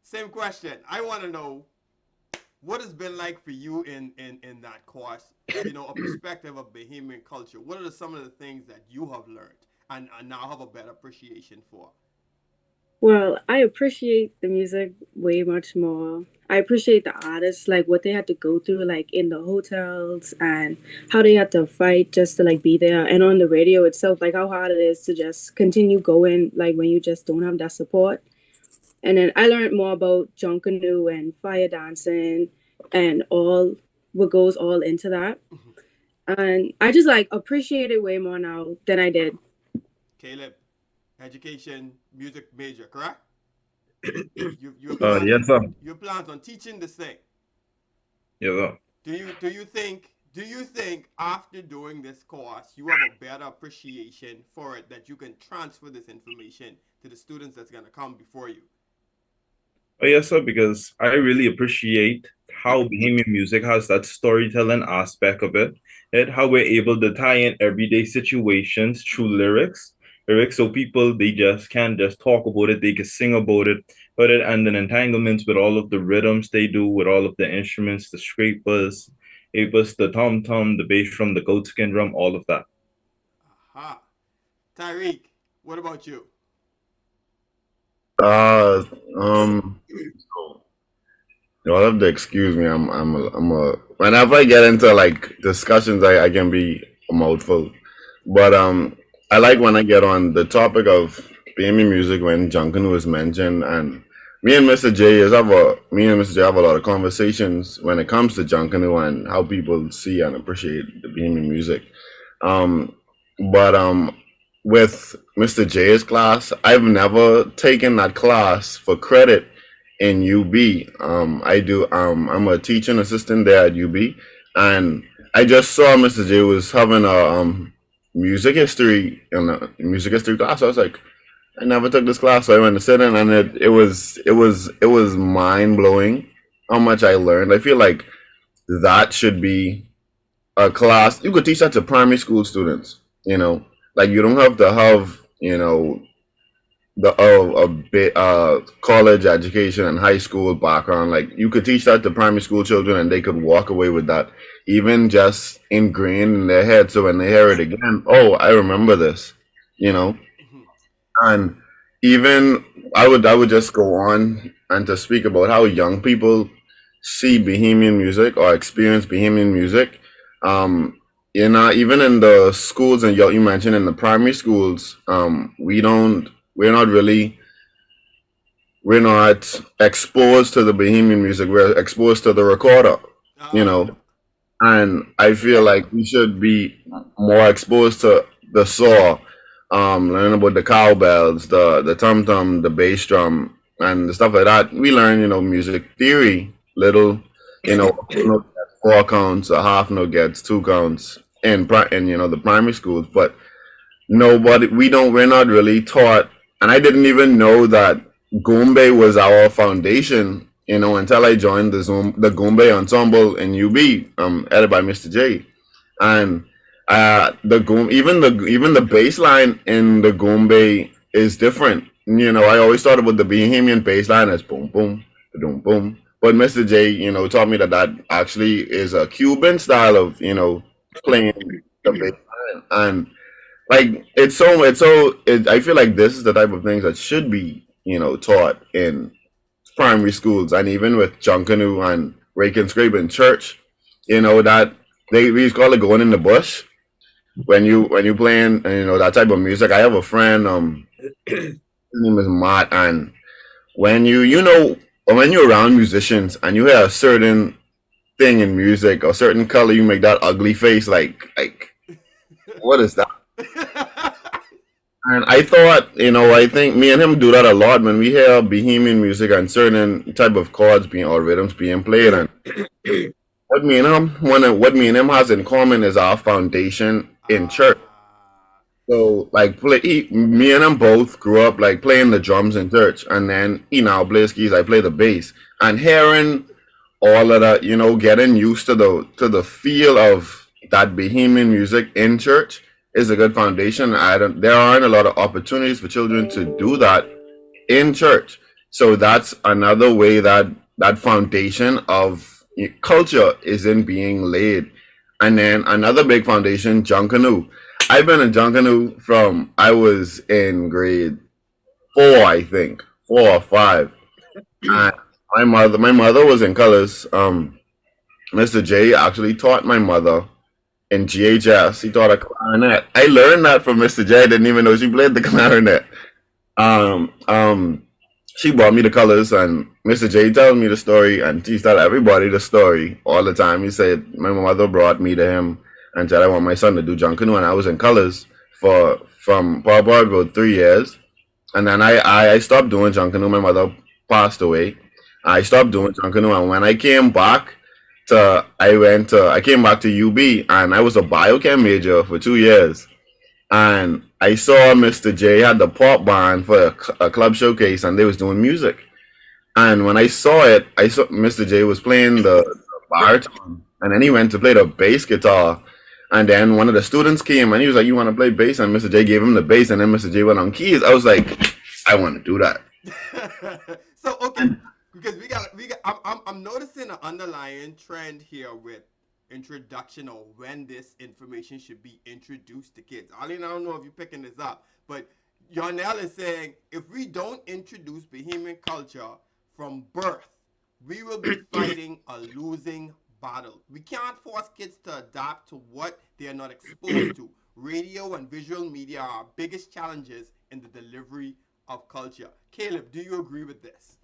Same question. I want to know what has been like for you in that course, you know, a perspective of Bahamian culture. What are some of the things that you have learned and now have a better appreciation for? Well, I appreciate the music way much more. I appreciate the artists, like what they had to go through, like in the hotels and how they had to fight just to like be there. And on the radio itself, like how hard it is to just continue going, like when you just don't have that support. And then I learned more about Junkanoo and fire dancing and all what goes all into that. And I just like appreciate it way more now than I did. Caleb, education, music major, correct? you Yes, sir. You plan on teaching this thing. Yes, sir. Do you think after doing this course you have a better appreciation for it, that you can transfer this information to the students that's gonna come before you? Oh, yes, sir, because I really appreciate how Bahamian music has that storytelling aspect of it, and how we're able to tie in everyday situations through lyrics. So people, they just can't just talk about it, they can sing about it, and then entanglements with all of the rhythms they do, with all of the instruments, the scrapers, apers, the tom-tom, the bass drum, the goatskin drum, all of that. Aha. Tyreke, what about you? You'll have to excuse me. Whenever I get into like discussions, I can be a mouthful. But I like when I get on the topic of Bahamian music when Junkanoo is mentioned, and me and Mr. J have a lot of conversations when it comes to Junkanoo and how people see and appreciate the Bahamian music. But with Mr. J's class, I've never taken that class for credit in UB. I'm a teaching assistant there at UB, and I just saw Mr. J was having a music history class. I was like, I never took this class, so I went to sit in, and it was mind blowing how much I learned. I feel like that should be a class you could teach that to primary school students. Like you don't have to have the college education and high school background. Like you could teach that to primary school children and they could walk away with that, even just ingrained in their head. So when they hear it again, oh, I remember this, and even I would just go on and to speak about how young people see Bahamian music or experience Bahamian music. Even in the schools, and you mentioned in the primary schools, we're not exposed to the Bahamian music. We're exposed to the recorder, and I feel like we should be more exposed to the saw, learn about the cowbells, the tum tum, the bass drum, and the stuff like that. We learn, music theory, little, note gets 4 counts, a half note gets 2 counts in the primary schools, but we're not really taught. And I didn't even know that Gombe was our foundation, until I joined the Gombe ensemble in UB, headed by Mr. J. And even the bass line in the Gombe is different. I always thought about the Bahamian bass line as boom boom boom boom, but Mr. J, taught me that actually is a Cuban style of playing the bass line. And like I feel like this is the type of things that should be taught in primary schools, and even with Junkanoo and rake and scrape in church, that we call it going in the bush when you playing that type of music. I have a friend, his name is Matt, and when when you're around musicians and you hear a certain thing in music or certain color, you make that ugly face like what is that? And I thought, I think me and him do that a lot when we hear Bahamian music and certain type of chords or rhythms being played. And what me and him has in common is our foundation in church. So like me and him both grew up like playing the drums in church, and then he now plays keys, I play the bass, and hearing all of that, getting used to the feel of that Bahamian music in church is a good foundation. There aren't a lot of opportunities for children to do that in church. So that's another way that foundation of culture is in being laid. And then another big foundation, Junkanoo. I've been in Junkanoo from I was in grade 4, I think, 4 or 5. And My mother was in colors. Mr. J actually taught my mother in GHS. He taught her clarinet. I learned that from Mr. J. I didn't even know she played the clarinet. Um, um, she brought me the colors, and Mr. J tells me the story, and he tell everybody the story all the time. He said my mother brought me to him and said I want my son to do Junkanoo, and I was in colors from probably about 3 years, and then I stopped doing Junkanoo. My mother passed away. I stopped doing Junkanoo, and when I came back I came back to UB, and I was a biochem major for 2 years. And I saw Mr. J had the pop band for a club showcase, and they was doing music. And when I saw it, I saw Mr. J was playing the baritone, and then he went to play the bass guitar. And then one of the students came, and he was like, "You want to play bass?" And Mr. J gave him the bass, and then Mr. J went on keys. I was like, "I want to do that." So okay, because I'm noticing an underlying trend here with introduction or when this information should be introduced to kids. Arlene, I don't know if you're picking this up, but Yarnell is saying if we don't introduce Bahamian culture from birth, we will be fighting a losing battle. We can't force kids to adapt to what they are not exposed to. Radio and visual media are our biggest challenges in the delivery of culture. Caleb, do you agree with this?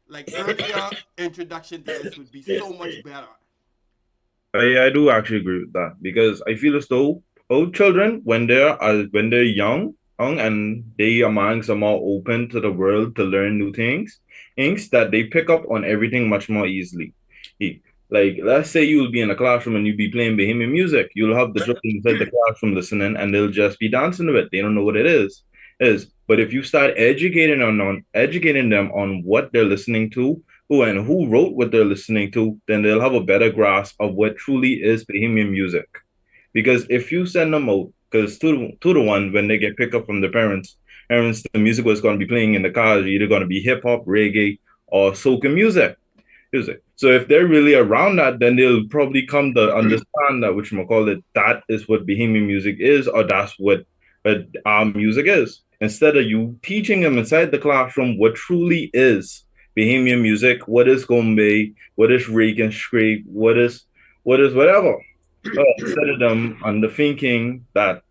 Like earlier introduction to this would be so much better. I do actually agree with that because I feel as though old children when they're young and they amongst are more open to the world to learn new things that they pick up on everything much more easily. Like let's say you'll be in a classroom and you'll be playing Bahamian music, you'll have the children inside the classroom listening and they'll just be dancing to it. They don't know what it is. But if you start educating them on what they're listening to, who wrote what they're listening to, then they'll have a better grasp of what truly is Bahamian music. Because if you send them out, because to the one when they get picked up from their parents, the music was going to be playing in the car is either going to be hip hop, reggae, or soca music. So if they're really around that, then they'll probably come to understand that that is what Bahamian music is, or that's what our music is. Instead of you teaching them inside the classroom what truly is Bahamian music, what is gombe, what is rake and scrape, what is whatever. Instead of them underthinking that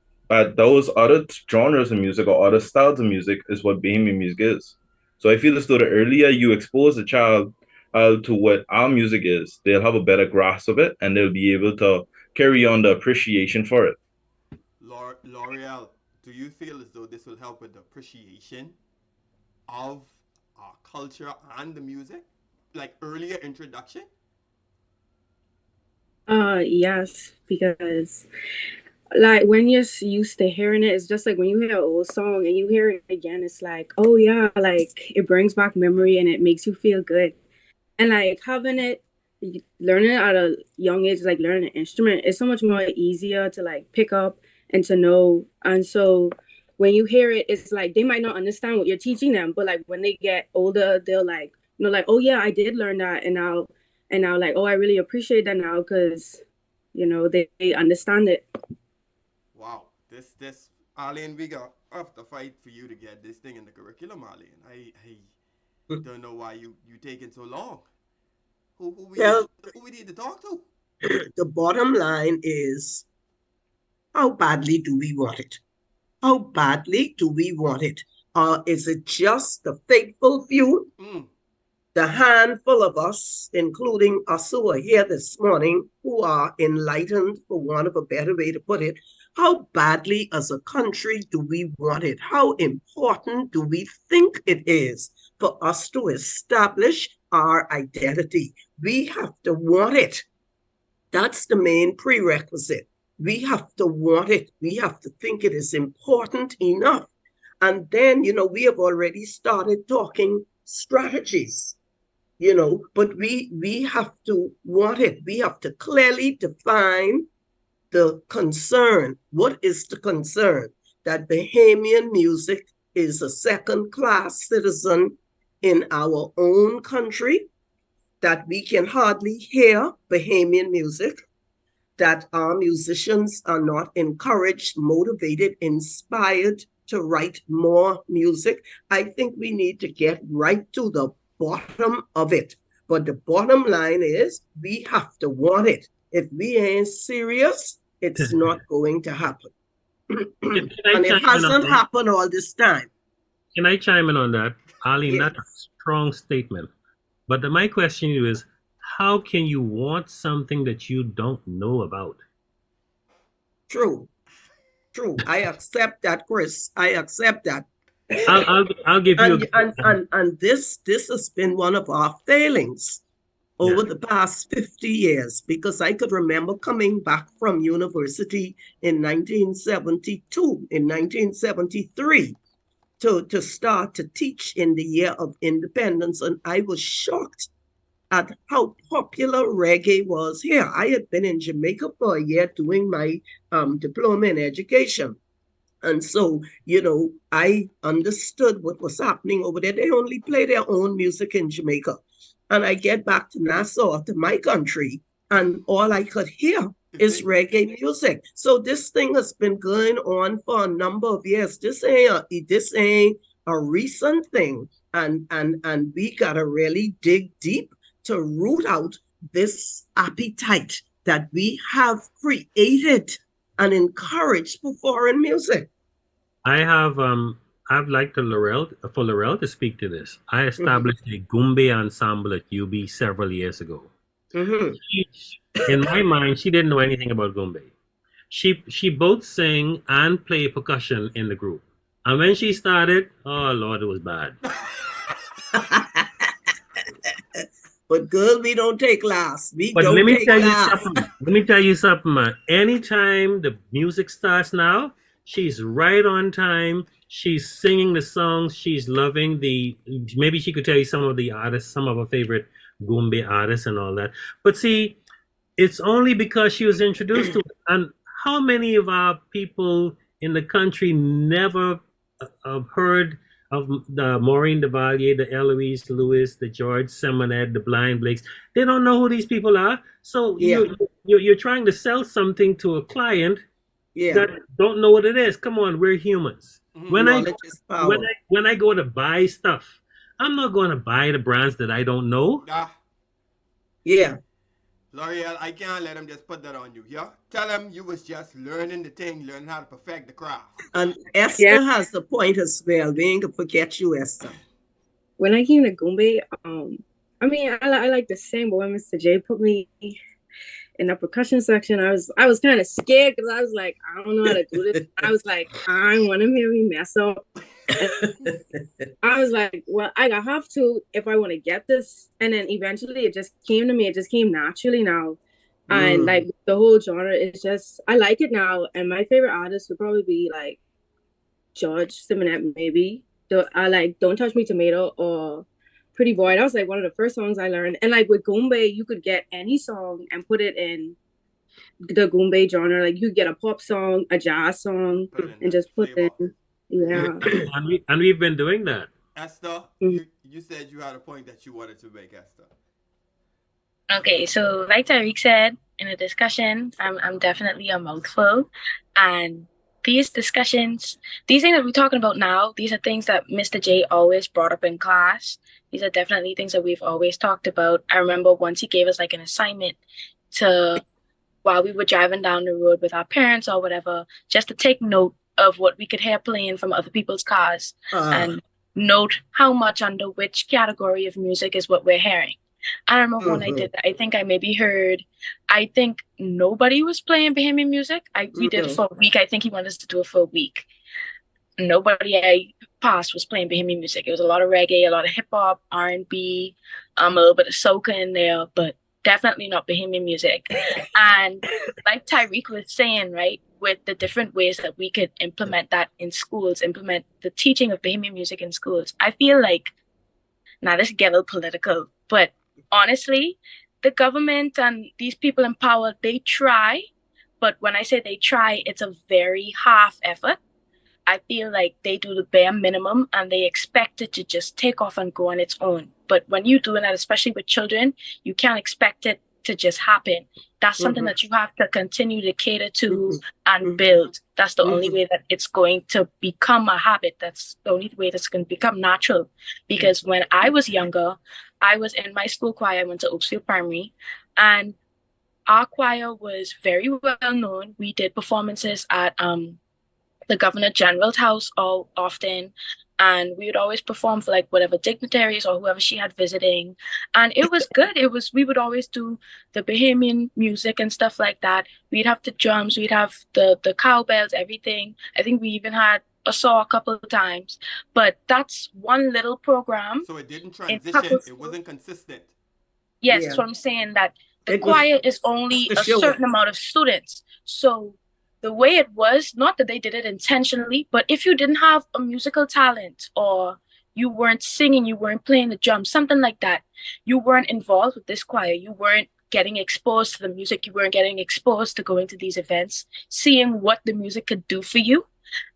those other genres of music or other styles of music is what Bahamian music is. So I feel as though the earlier you expose a child to what our music is, they'll have a better grasp of it and they'll be able to carry on the appreciation for it. Lauryl, do you feel as though this will help with the appreciation of our culture and the music? Like earlier introduction? Yes, because like when you're used to hearing it, it's just like when you hear an old song and you hear it again, it's like, oh yeah, like it brings back memory and it makes you feel good. And like having it, learning it at a young age, like learning an instrument, is so much more easier to like pick up and to know. And so when you hear it, it's like they might not understand what you're teaching them, but like when they get older, they'll like, like, oh yeah, I did learn that, and now like, oh, I really appreciate that now because they understand it. Wow, this Arlene, we got have to fight for you to get this thing in the curriculum, Arlene. I don't know why you taking so long. Who we need to talk to? The bottom line is, how badly do we want it? How badly do we want it? Or is it just the faithful few, the handful of us, including us who are here this morning, who are enlightened, for want of a better way to put it? How badly as a country do we want it? How important do we think it is for us to establish our identity? We have to want it. That's the main prerequisite. We have to want it. We have to think it is important enough. And then, we have already started talking strategies, but we have to want it. We have to clearly define the concern. What is the concern? That Bahamian music is a second-class citizen in our own country, that we can hardly hear Bahamian music, that our musicians are not encouraged, motivated, inspired to write more music. I think we need to get right to the bottom of it. But the bottom line is we have to want it. If we ain't serious, it's not going to happen. And it hasn't happened all this time. Can I chime in on that? Arlene, that's a strong statement. But my question to you is, how can you want something that you don't know about? True. I accept that, Chris. I accept that. I'll give you and this has been one of our failings over the past 50 years, because I could remember coming back from university in 1972, in 1973, to start to teach in the year of independence, and I was shocked at how popular reggae was here. I had been in Jamaica for a year doing my diploma in education. And so, I understood what was happening over there. They only play their own music in Jamaica. And I get back to Nassau, to my country, and all I could hear is reggae music. So this thing has been going on for a number of years. This ain't a recent thing. And we gotta really dig deep to root out this appetite that we have created and encouraged for foreign music. I'd like for Lauryl to speak to this. I established a Goombay ensemble at UB several years ago. In my mind, she didn't know anything about Goombay. She both sing and play percussion in the group. And when she started, oh Lord, it was bad. But girl, we don't take last. Let me tell you something, man. Anytime the music starts now, she's right on time. She's singing the songs. She's loving maybe she could tell you some of the artists, some of her favorite Goombay artists and all that. But see, it's only because she was introduced to it. And how many of our people in the country never heard of the Maureen DeValier, the Eloise Lewis, the George Simonet, the Blind Blakes? They don't know who these people are. So you're trying to sell something to a client that don't know what it is. Come on, we're humans. When I go to buy stuff, I'm not going to buy the brands that I don't know. Lauryl, I can't let him just put that on you. Tell him you was just learning how to perfect the craft. And Esther has the point as well. We ain't gonna forget you, Esther. When I came to Goombay, I like to sing, but when Mr. J put me in the percussion section, I was kind of scared, because I was like, I don't know how to do this. I was like, I want to hear me mess up. I was like, well, I have to if I want to get this. And then eventually it just came to me. It just came naturally now. And like the whole genre is just, I like it now. And my favorite artist would probably be like George Simonet, maybe. I like Don't Touch Me Tomato or Pretty Boy. That was like one of the first songs I learned. And like with Goombay, you could get any song and put it in the Goombay genre. Like you get a pop song, a jazz song, and just put it in. Yeah. And we've been doing that. Esther, you said you had a point that you wanted to make, Esther. Okay, so like Tyreke said in a discussion, I'm definitely a mouthful. And these discussions, these things that we're talking about now, these are things that Mr. J always brought up in class. These are definitely things that we've always talked about. I remember once he gave us like an assignment while we were driving down the road with our parents or whatever, just to take note of what we could hear playing from other people's cars and note how much under which category of music is what we're hearing. I remember when I did that, I think nobody was playing Bahamian music. We did it for a week. I think he wanted us to do it for a week. Nobody I passed was playing Bahamian music. It was a lot of reggae, a lot of hip hop, R&B, a little bit of soca in there, but definitely not Bahamian music. And like Tyreke was saying, right, with the different ways that we could implement that in schools, implement the teaching of Bahamian music in schools. I feel like, now this get a little political, but honestly, the government and these people in power, they try, but when I say they try, it's a very half effort. I feel like they do the bare minimum and they expect it to just take off and go on its own. But when you're doing that, especially with children, you can't expect it to just happen. That's something that you have to continue to cater to and build. That's the only way that it's going to become a habit. That's the only way that's going to become natural. Because when I was younger, I was in my school choir. I went to Oakfield Primary, and our choir was very well known. We did performances at the Governor General's house all often, and we would always perform for like whatever dignitaries or whoever she had visiting, and it was good. We would always do the Bahamian music and stuff like that. We'd have the drums, we'd have the cowbells, everything. I think we even had a saw a couple of times, but that's one little program. So it didn't transition. It wasn't consistent. Yes, that's what I'm saying, that the choir is only a certain amount of students. So the way it was, not that they did it intentionally, but if you didn't have a musical talent, or you weren't singing, you weren't playing the drums, something like that, you weren't involved with this choir, you weren't getting exposed to the music, you weren't getting exposed to going to these events, seeing what the music could do for you.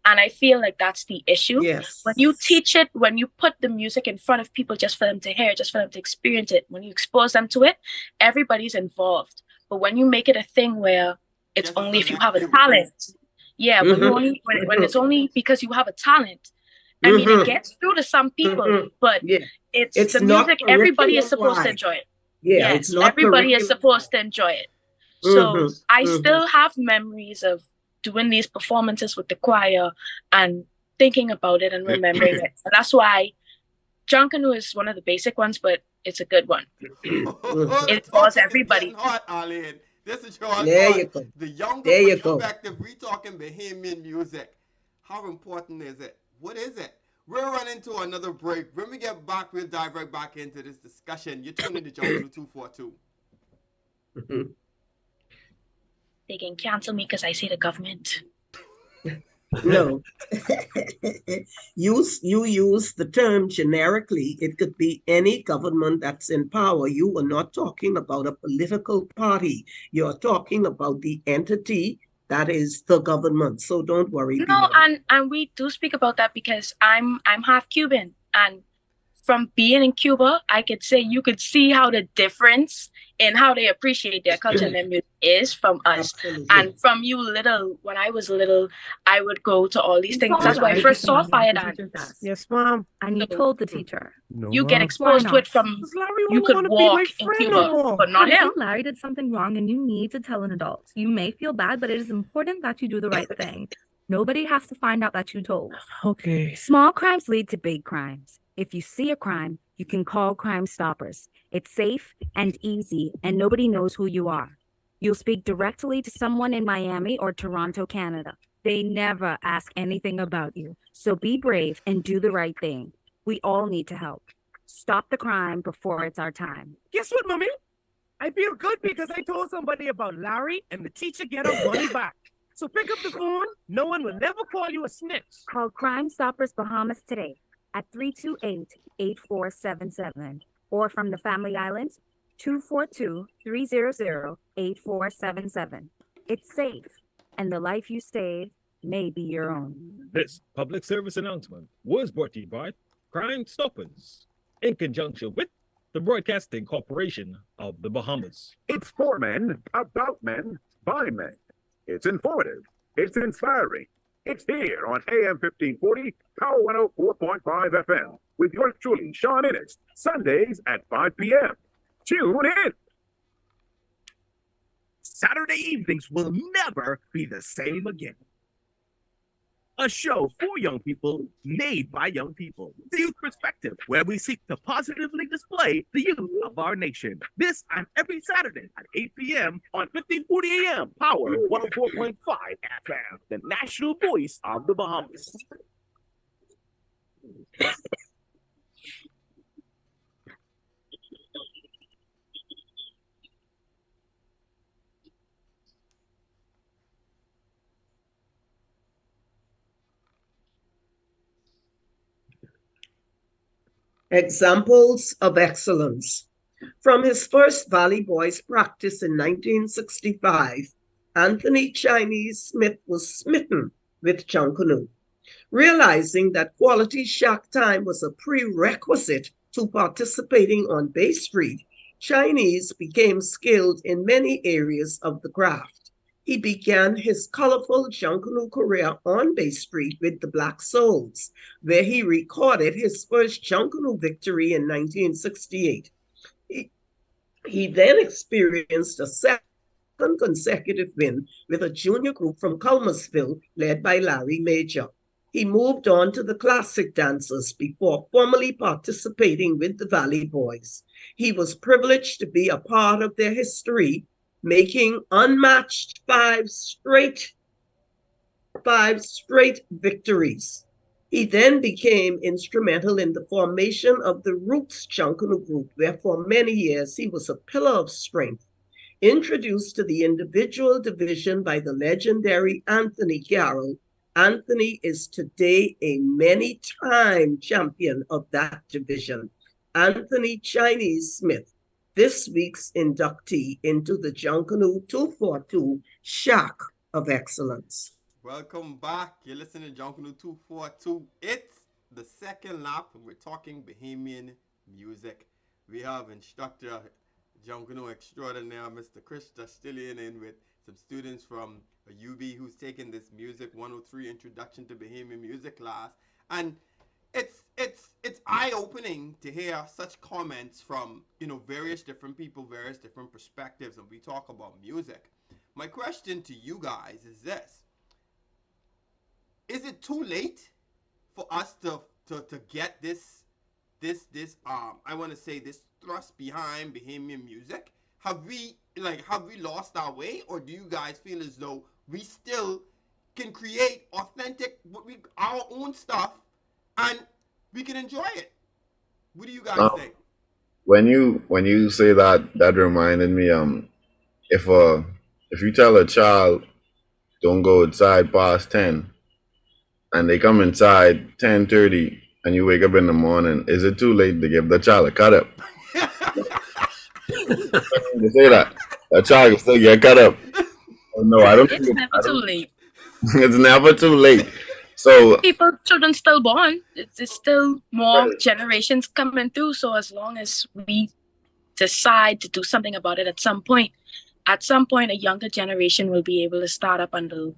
And I feel like that's the issue. Yes. When you teach it, when you put the music in front of people just for them to hear, just for them to experience it, when you expose them to it, everybody's involved. But when you make it a thing where it's only if you have a talent, when it's only because you have a talent, I mean, it gets through to some people, but it's the music, everybody is supposed to enjoy it. Yeah, it's not everybody is supposed to enjoy it. So I still have memories of doing these performances with the choir and thinking about it and remembering it. And that's why Junkanoo is one of the basic ones, but it's a good one. It involves everybody. This is your you go. The younger perspective. We talking Bahamian music. How important is it? What is it? We're running to another break. When we get back, we'll dive right back into this discussion. You're tuning to Junkanoo 242. They can cancel me because I say the government. No. You use the term generically. It could be any government that's in power. You are not talking about a political party. You're talking about the entity that is the government. So don't worry. No, and we do speak about that because I'm half Cuban, and from being in Cuba, I could say you could see how the difference in how they appreciate their culture and their music is from us. Absolutely. And from you when I was little, I would go to all these things. That's why I first saw fire dance. Yes, Mom. And you told the teacher. No, you get exposed to it from, you could walk in Cuba, but not him. Larry did something wrong and you need to tell an adult. You may feel bad, but it is important that you do the right thing. Nobody has to find out that you told. Okay. Small crimes lead to big crimes. If you see a crime, you can call Crime Stoppers. It's safe and easy, and nobody knows who you are. You'll speak directly to someone in Miami or Toronto, Canada. They never ask anything about you. So be brave and do the right thing. We all need to help. Stop the crime before it's our time. Guess what, Mommy? I feel good because I told somebody about Larry and the teacher get our money back. So pick up the phone. No one will never call you a snitch. Call Crime Stoppers Bahamas today at 328-8477, or from the Family Islands, 242-300-8477. It's safe, and the life you save may be your own. This public service announcement was brought to you by Crime Stoppers, in conjunction with the Broadcasting Corporation of the Bahamas. It's for men, about men, by men. It's informative. It's inspiring. It's here on AM 1540, Power 104.5 FM, with yours truly, Sean Innes, Sundays at 5 p.m. Tune in. Saturday evenings will never be the same again. A show for young people, made by young people. The Youth Perspective, where we seek to positively display the youth of our nation. This on every Saturday at 8 p.m. on 1540 AM, Power 104.5 FM, the national voice of the Bahamas. Examples of excellence. From his first Valley Boys practice in 1965, Anthony Chinese Smith was smitten with Junkanoo. Realizing that quality shack time was a prerequisite to participating on Bay Street, Chinese became skilled in many areas of the craft. He began his colorful Junkanoo career on Bay Street with the Black Souls, where he recorded his first Junkanoo victory in 1968. He then experienced a second consecutive win with a junior group from Culmersville led by Larry Major. He moved on to the classic dancers before formally participating with the Valley Boys. He was privileged to be a part of their history, making unmatched five straight victories. He then became instrumental in the formation of the Roots Junkanoo group, where for many years he was a pillar of strength. Introduced to the individual division by the legendary Anthony Carroll, Anthony is today a many-time champion of that division. Anthony Chinese Smith, this week's inductee into the Junkanoo 242 Shack of Excellence. Welcome back. You're listening to Junkanoo 242. It's the second lap, and we're talking Bahamian music. We have instructor, Junkanoo extraordinaire, Mr. Chris Justilien, in with some students from UB who's taken this Music 103 Introduction to Bahamian Music class. And it's eye-opening to hear such comments from, various different people, various different perspectives, and we talk about music. My question to you guys is this. Is it too late for us to get this I want to say this thrust behind Bahamian music? Have we lost our way, or do you guys feel as though we still can create authentic our own stuff and we can enjoy it? What do you guys think? When you say that reminded me, if you tell a child don't go outside past 10 and they come inside 10:30 and you wake up in the morning, is it too late to give the child a cut up? To say that child can still get cut up. Oh, no, I don't. It's never too late. It's never too late. So Children still born. It's still more generations coming through. So as long as we decide to do something about it at some point, a younger generation will be able to start up and they'll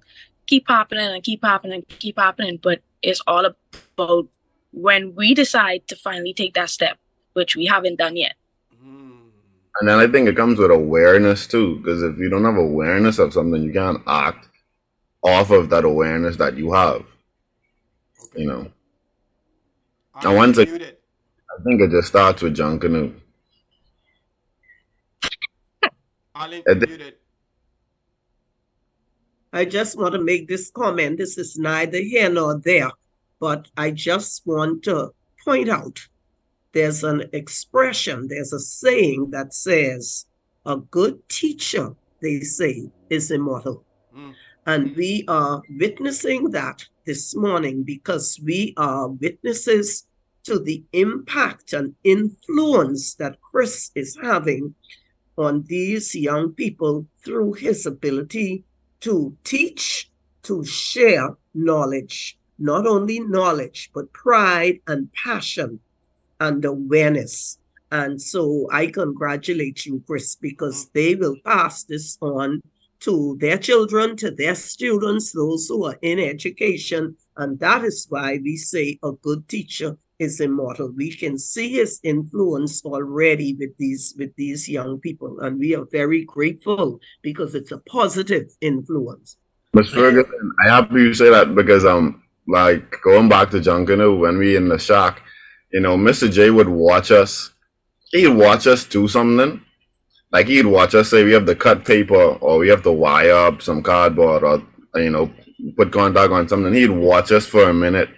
keep happening and keep happening and keep happening. But it's all about when we decide to finally take that step, which we haven't done yet. And then I think it comes with awareness too, because if you don't have awareness of something, you can't act off of that awareness that you have. And once I think it just starts with Junkanoo. I just want to make this comment. This is neither here nor there, but I just want to point out there's an expression, there's a saying that says, a good teacher, they say, is immortal. And we are witnessing that this morning because we are witnesses to the impact and influence that Chris is having on these young people through his ability to teach, to share knowledge, not only knowledge, but pride and passion and awareness. And so I congratulate you, Chris, because they will pass this on to their children, to their students, those who are in education. And that is why we say a good teacher is immortal. We can see his influence already with these young people. And we are very grateful because it's a positive influence. Ms. Ferguson, I happy you say that because like going back to Junkanoo, when we in the shack, Mr. J would watch us. He'd watch us do something. Like he'd watch us say we have to cut paper or we have to wire up some cardboard or put contact on something. He'd watch us for a minute,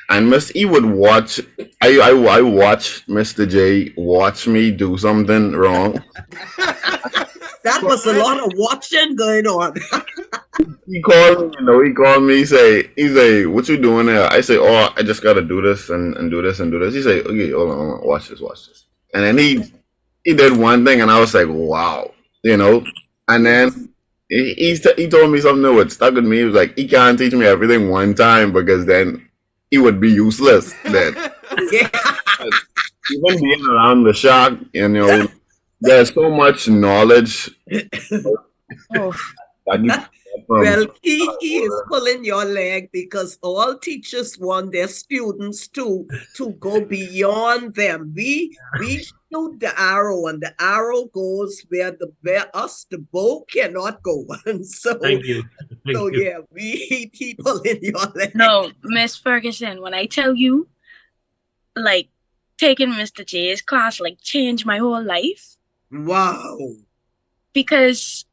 and he would watch. I watched Mr. J watch me do something wrong. That was a lot of watching going on. He called me, he say, what you doing there? I say, oh, I just gotta do this and do this and do this. He say, okay, hold on, watch this. And then he did one thing and I was like, wow, and then he told me something that would stuck with me. He was like, he can't teach me everything one time because then he would be useless then. Even being around the shack, there's so much knowledge that Well, he is pulling your leg because all teachers want their students to go beyond them. We shoot the arrow, and the arrow goes where the bow cannot go. And so, Thank you. Thank you. yeah, he pulling your leg. No, Miss Ferguson, when I tell you, like, taking Mr. J's class, like, changed my whole life. Wow. Because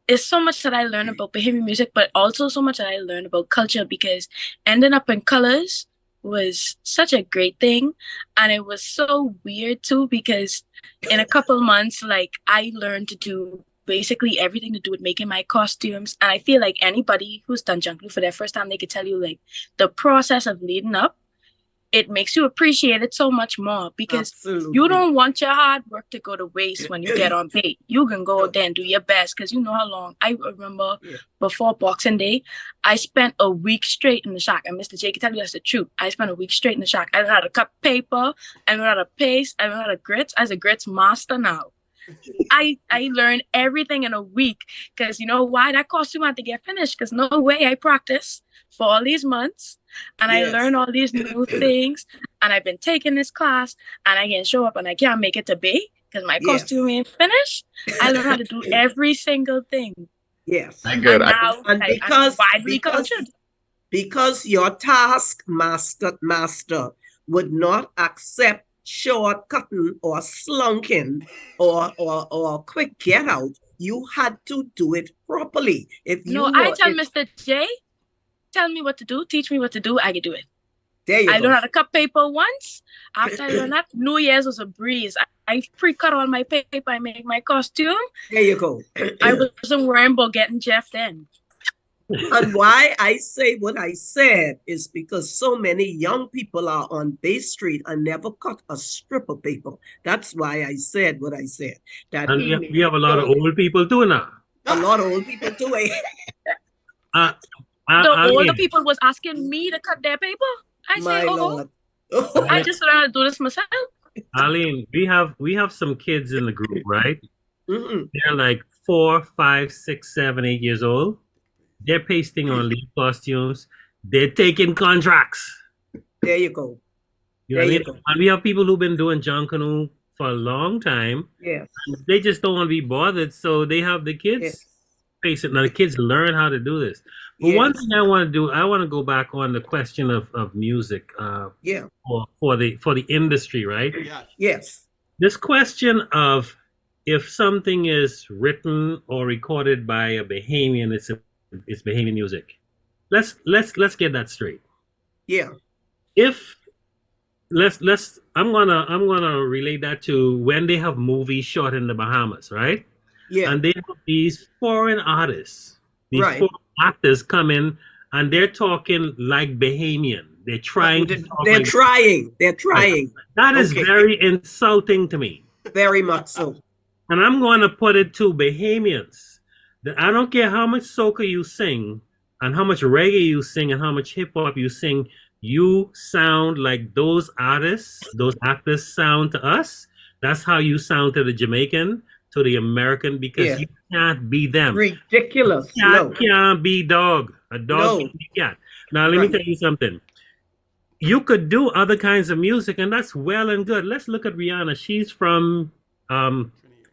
there's so much that I learned about Bahamian music, but also so much that I learned about culture, because ending up in colors was such a great thing. And it was so weird too, because in a couple months, like, I learned to do basically everything to do with making my costumes. And I feel like anybody who's done Junkanoo for their first time, they could tell you, like, the process of leading up, it makes you appreciate it so much more, because you don't want your hard work to go to waste when you get on pay. You can go out there and do your best, because you know how long. I remember before Boxing Day, I spent a week straight in the shack. And Mr. J can tell you that's the truth. I spent a week straight in the shack. I learned how to cut paper. I learned how to paste. I learned how to grits. I was a grits master now. I learned everything in a week, because you know why? That costume had to get finished, because no way I practiced for all these months, and I learned all these new things, and I've been taking this class, and I can show up and I can't make it to be because my costume ain't finished. I learned how to do every single thing. Yes. I get it. Now, And because your task master would not accept shortcutting or slunking or quick get out, you had to do it properly. If you I tell Mr. J, tell me what to do, teach me what to do, I can do it. There you I go. learned how to cut paper once. After I learned that, New Year's was a breeze. I pre-cut all my paper, I made my costume. There you go. I wasn't worrying about getting Jeff then. And why I say what I said is because so many young people are on Bay Street and never cut a strip of paper. That's why I said what I said. That And we have a lot of old people doing that. A lot of old people doing. The older people was asking me to cut their paper. I My said, Lord. I just learned how to do this myself. Arlene, we have some kids in the group, right? Mm-mm. They're like 4, 5, 6, 7, 8 years old. They're pasting on lead costumes. They're taking contracts. There you go. You know what I mean? And we have people who've been doing Junkanoo for a long time. Yes. They just don't want to be bothered, so they have the kids face it. Now the kids learn how to do this. But one thing I want to do, I want to go back on the question of music. For the industry, right? Yes. This question of if something is written or recorded by a Bahamian, it's Bahamian music. Let's get that straight. Yeah. I'm gonna relate that to when they have movies shot in the Bahamas, right? Yeah. And they have these foreign artists, these foreign actors come in, and they're talking like Bahamian. They're trying. They're trying. That is very insulting to me. Very much so. And I'm going to put it to Bahamians that I don't care how much soca you sing, and how much reggae you sing, and how much hip hop you sing. You sound like those artists, those actors sound to us. That's how you sound to the Jamaican, to the American, because you can't be them. Ridiculous. Can't be dog. A dog can't be cat. Now, let me tell you something. You could do other kinds of music, and that's well and good. Let's look at Rihanna. She's from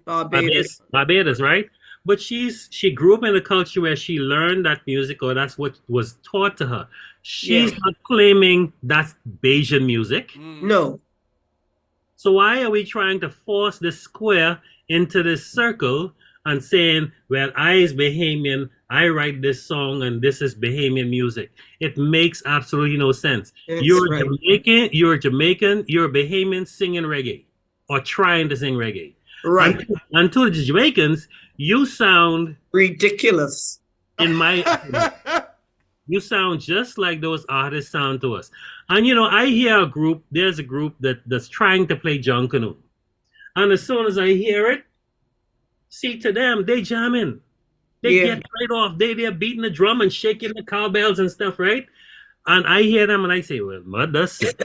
Barbados, right? But she grew up in a culture where she learned that music, or that's what was taught to her. She's not claiming that's Bayesian music. No. So why are we trying to force this square into this circle and saying, well, I is Bahamian, I write this song, and this is Bahamian music? It makes absolutely no sense. You're a Jamaican, you're a Bahamian singing reggae or trying to sing reggae. Right. And to the Jamaicans, you sound ridiculous. In my opinion. You sound just like those artists sound to us. And I hear there's a group that's trying to play Junkanoo. And as soon as I hear it, see, to them, they jamming. They get right off. They're beating the drum and shaking the cowbells and stuff, right? And I hear them and I say, well, mother sick.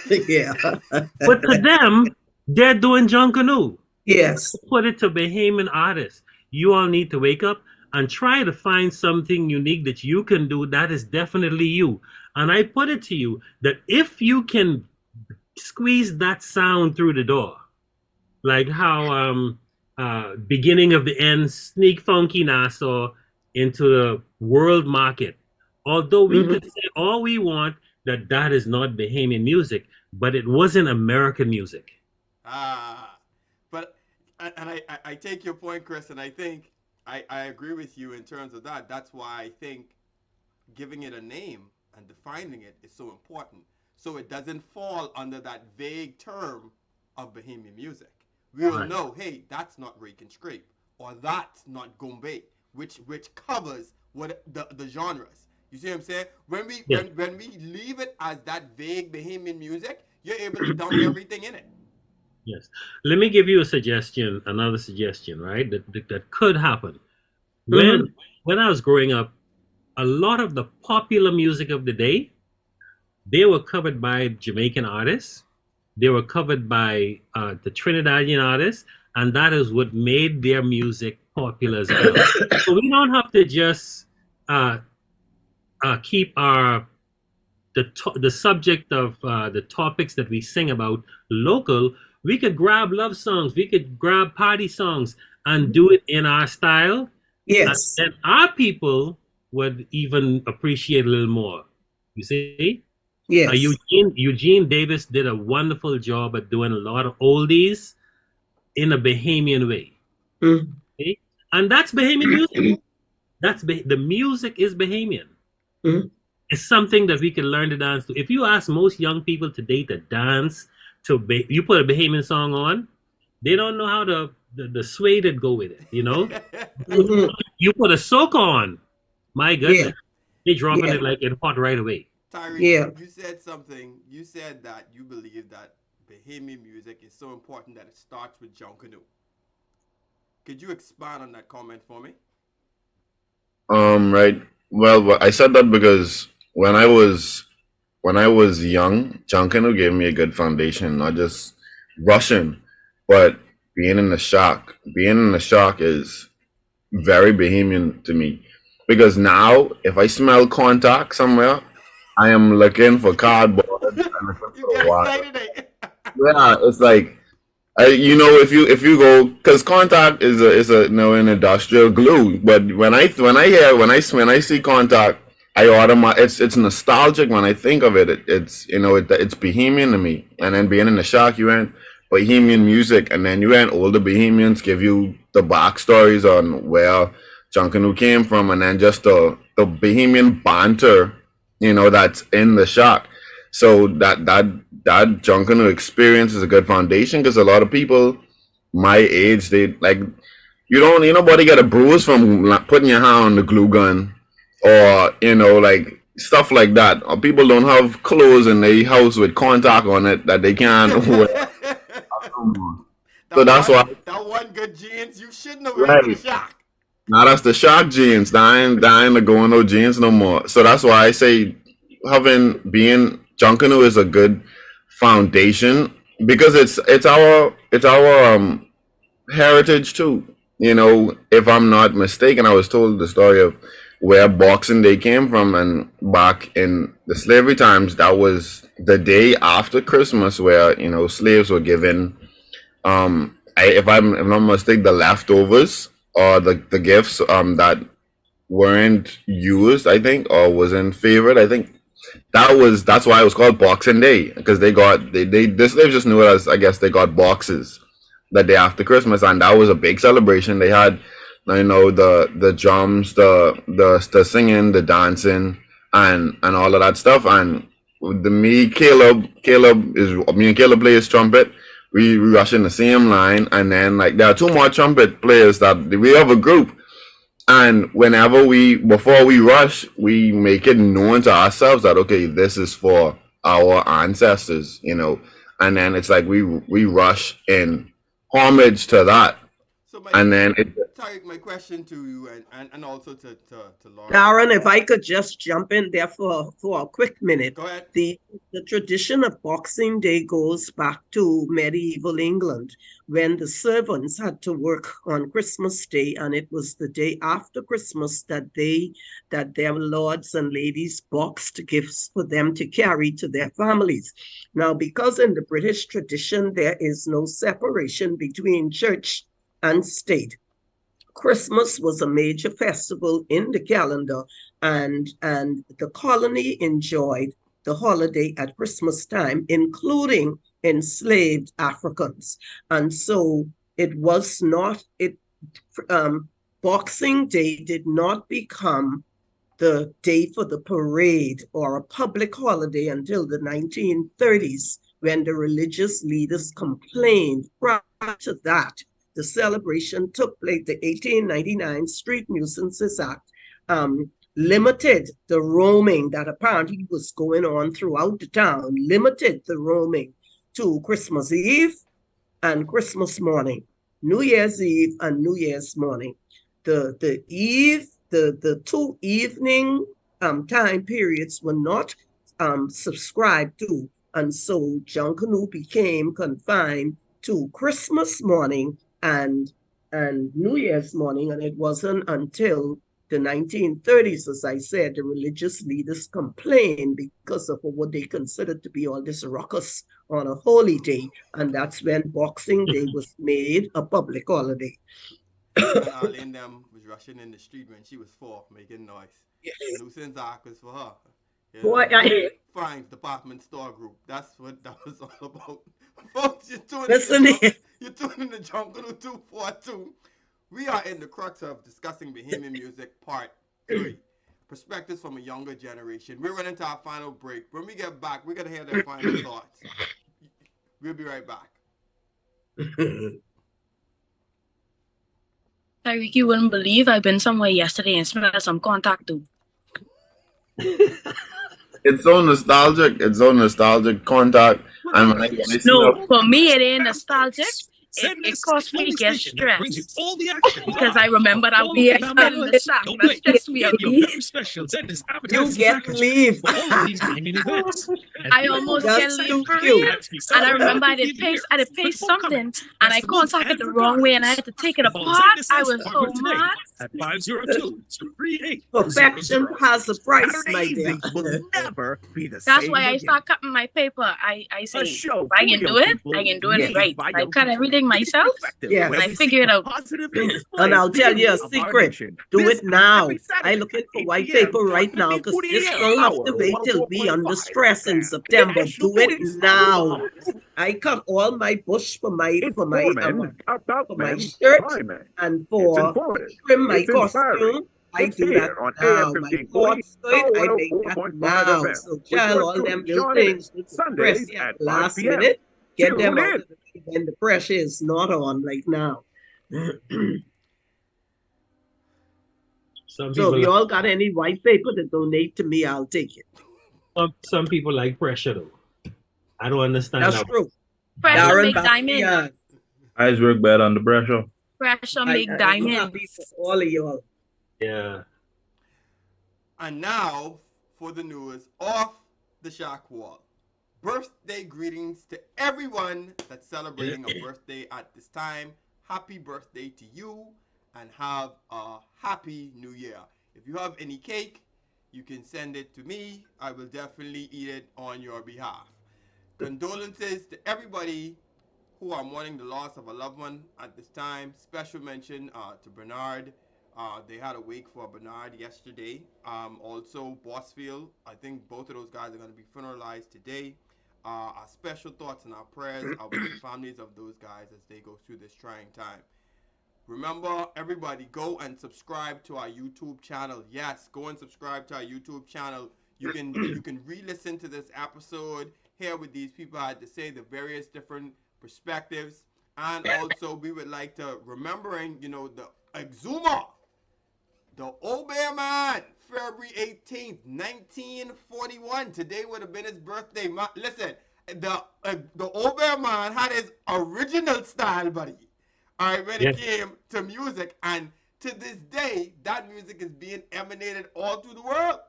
But to them, they're doing Junkanoo. Yes. Put it to Bahamian artists. You all need to wake up and try to find something unique that you can do that is definitely you. And I put it to you that if you can squeeze that sound through the door, like how beginning of the end sneak funky Nassau into the world market, although we could say all we want that is not Bahamian music, but it wasn't American music. But I take your point, Chris, and I think I agree with you in terms of that. That's why I think giving it a name and defining it is so important, so it doesn't fall under that vague term of Bahamian music. We will know, hey, that's not rake and scrape, or that's not gombe, which covers what the genres. You see what I'm saying? When we leave it as that vague Bahamian music, you're able to dump everything in it. Yes. Let me give you a suggestion, another suggestion, right? That could happen. When I was growing up, a lot of the popular music of the day, they were covered by Jamaican artists. They were covered by the Trinidadian artists, and that is what made their music popular as well. So we don't have to just keep the subject of the topics that we sing about local. We could grab love songs, we could grab party songs and do it in our style. Yes. And our people would even appreciate a little more. You see? Yes. Eugene Davis did a wonderful job at doing a lot of oldies in a Bahamian way. Okay? And that's Bahamian music. The music is Bahamian. It's something that we can learn to dance to. If you ask most young people today to dance to, you put a Bahamian song on, they don't know how the sway that go with it, you know? You put a soca on, my goodness, they dropping it like in hot right away. Tyreke, you said something. You said that you believe that Bahamian music is so important that it starts with Junkanoo. Could you expand on that comment for me? Right. Well, I said that because when I was young, Junkanoo gave me a good foundation, not just Russian, but being in the shock. Being in the shock is very Bahamian to me, because now if I smell contact somewhere, I am looking for cardboard. Yeah, it's like, you know, if you go, because contact is a an industrial glue. But when I see contact, it's nostalgic when I think of it. It's Bahamian to me. And then being in the shock, you went Bahamian music, and then you went older Bahamians give you the backstories on where Junkanoo came from, and then just the Bahamian banter, that's in the shock. So that Junkanoo experience is a good foundation, because a lot of people my age, they like, nobody get a bruise from putting your hand on the glue gun, or like stuff like that. Or people don't have clothes in their house with contact on it that they can't wear. So that's why that one good jeans you shouldn't have wear the shock. Now that's the shock jeans. I ain't going no jeans no more. So that's why I say being Junkanoo is a good foundation, because it's our heritage too. If I'm not mistaken, I was told the story of where Boxing Day came from, and back in the slavery times, that was the day after Christmas, where slaves were given, if I'm not mistaken, the leftovers or the gifts that weren't used, I think, or wasn't favored. I think that's why it was called Boxing Day, because the slaves just knew it as, I guess, they got boxes the day after Christmas, and that was a big celebration. They had, the drums, the singing, the dancing, and all of that stuff. And me and Caleb plays trumpet. We rush in the same line, and then there are two more trumpet players that we have a group. And before we rush, we make it known to ourselves that, okay, this is for our ancestors, and then it's like we rush in homage to that. So and then Tyreke, my question to you and also to Lauryl. Darren, if I could just jump in there for a quick minute. Go ahead. The tradition of Boxing Day goes back to medieval England when the servants had to work on Christmas Day, and it was the day after Christmas that their lords and ladies boxed gifts for them to carry to their families. Now, because in the British tradition there is no separation between church and state, Christmas was a major festival in the calendar, and the colony enjoyed the holiday at Christmas time, including enslaved Africans. And so it was not, Boxing Day did not become the day for the parade or a public holiday until the 1930s, when the religious leaders complained. Prior to that, the celebration took place. The 1899 Street Nuisances Act limited the roaming that apparently was going on throughout the town, limited the roaming to Christmas Eve and Christmas morning, New Year's Eve and New Year's morning. The two evening time periods were not subscribed to, and so Junkanoo became confined to Christmas morning and New Year's morning, and it wasn't until the 1930s, as I said, the religious leaders complained because of what they considered to be all this ruckus on a holy day, and that's when Boxing Day was made a public holiday. And Arlene them was rushing in the street when she was 4, making noise. Yes. Nuisance Act was for her. Fines Department Store Group. That's what that was all about. Folks, you're tuning in to Junkanoo 242. We are in the crux of discussing Bahamian music, part 3. Perspectives from a younger generation. We're running to our final break. When we get back, we're going to hear their final thoughts. We'll be right back. Tyreke, you wouldn't believe I've been somewhere yesterday and smelled some contact too. It's so nostalgic. It's so nostalgic. Contact. No, for me it ain't nostalgic. It caused me to get stressed because I remember that we had the shock that stressed me out. You get leave. I almost get leave for real. And I remember I did pay something and I contacted the wrong way and I had to take it apart. I was so mad. At 502-38. Perfection has a price, my dear. Will never be the That's same why I again. start cutting my paper. I say, if I can do it, I can do it right. I cut everything myself, Yes. and I figure it out. And I'll tell you a secret. Do it now. I'm looking for white paper right now because this don't have to wait till we under stress in September. Do it now. I cut all my bush for my shirt and for trim my costume. I do that now. My court skirt, I make that now. So, child, all them little things with the press at last minute, get them out of the way when the pressure is not on, like now. So, if you all got any white paper to donate to me, I'll take it. Some people like pressure, though. I don't understand. That's true. Pressure make diamonds. Eyes work better under pressure. Pressure make diamonds. All of y'all. Yeah. And now for the news off the shack wall. Birthday greetings to everyone that's celebrating a birthday at this time. Happy birthday to you and have a happy new year. If you have any cake, you can send it to me. I will definitely eat it on your behalf. Condolences to everybody who are mourning the loss of a loved one at this time. Special mention to Bernard. They had a wake for Bernard yesterday. Also, Bossfield. I think both of those guys are going to be funeralized today. Our special thoughts and our prayers are with the families of those guys as they go through this trying time. Remember, everybody, go and subscribe to our YouTube channel. Yes, go and subscribe to our YouTube channel. You can re-listen to this episode, hear what these people had to say, the various different perspectives. And also, we would like to remembering, the Exuma, the old bear man, February 18th, 1941. Today would have been his birthday. Listen, the old bear man had his original style, buddy. all right, when it came to music. And to this day, that music is being emanated all through the world.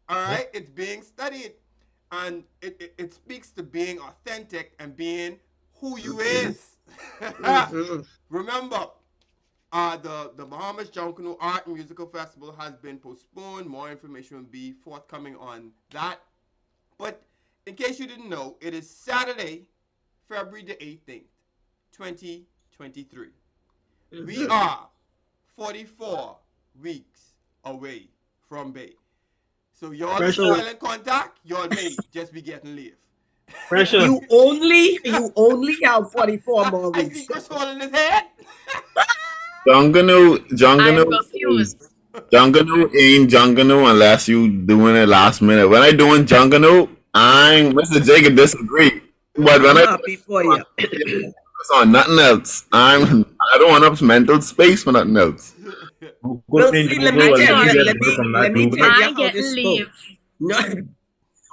All right, it's being studied. And it speaks to being authentic and being who you is. Remember, the Bahamas Junkanoo Art and Musical Festival has been postponed. More information will be forthcoming on that. But in case you didn't know, it is Saturday, February the 18th, 2023. We are 44 weeks away from Bay. So y'all still in contact, y'all may just be getting leave. Pressure. You only have 44 more weeks. I see Chris holding his head. Junkanoo ain't Junkanoo unless you doing it last minute. When I doing Junkanoo, Mr. J can disagree. But when I'm happy for you. It's on nothing else. I don't want enough mental space for nothing else. Well, see, let me tell you how this goes. No,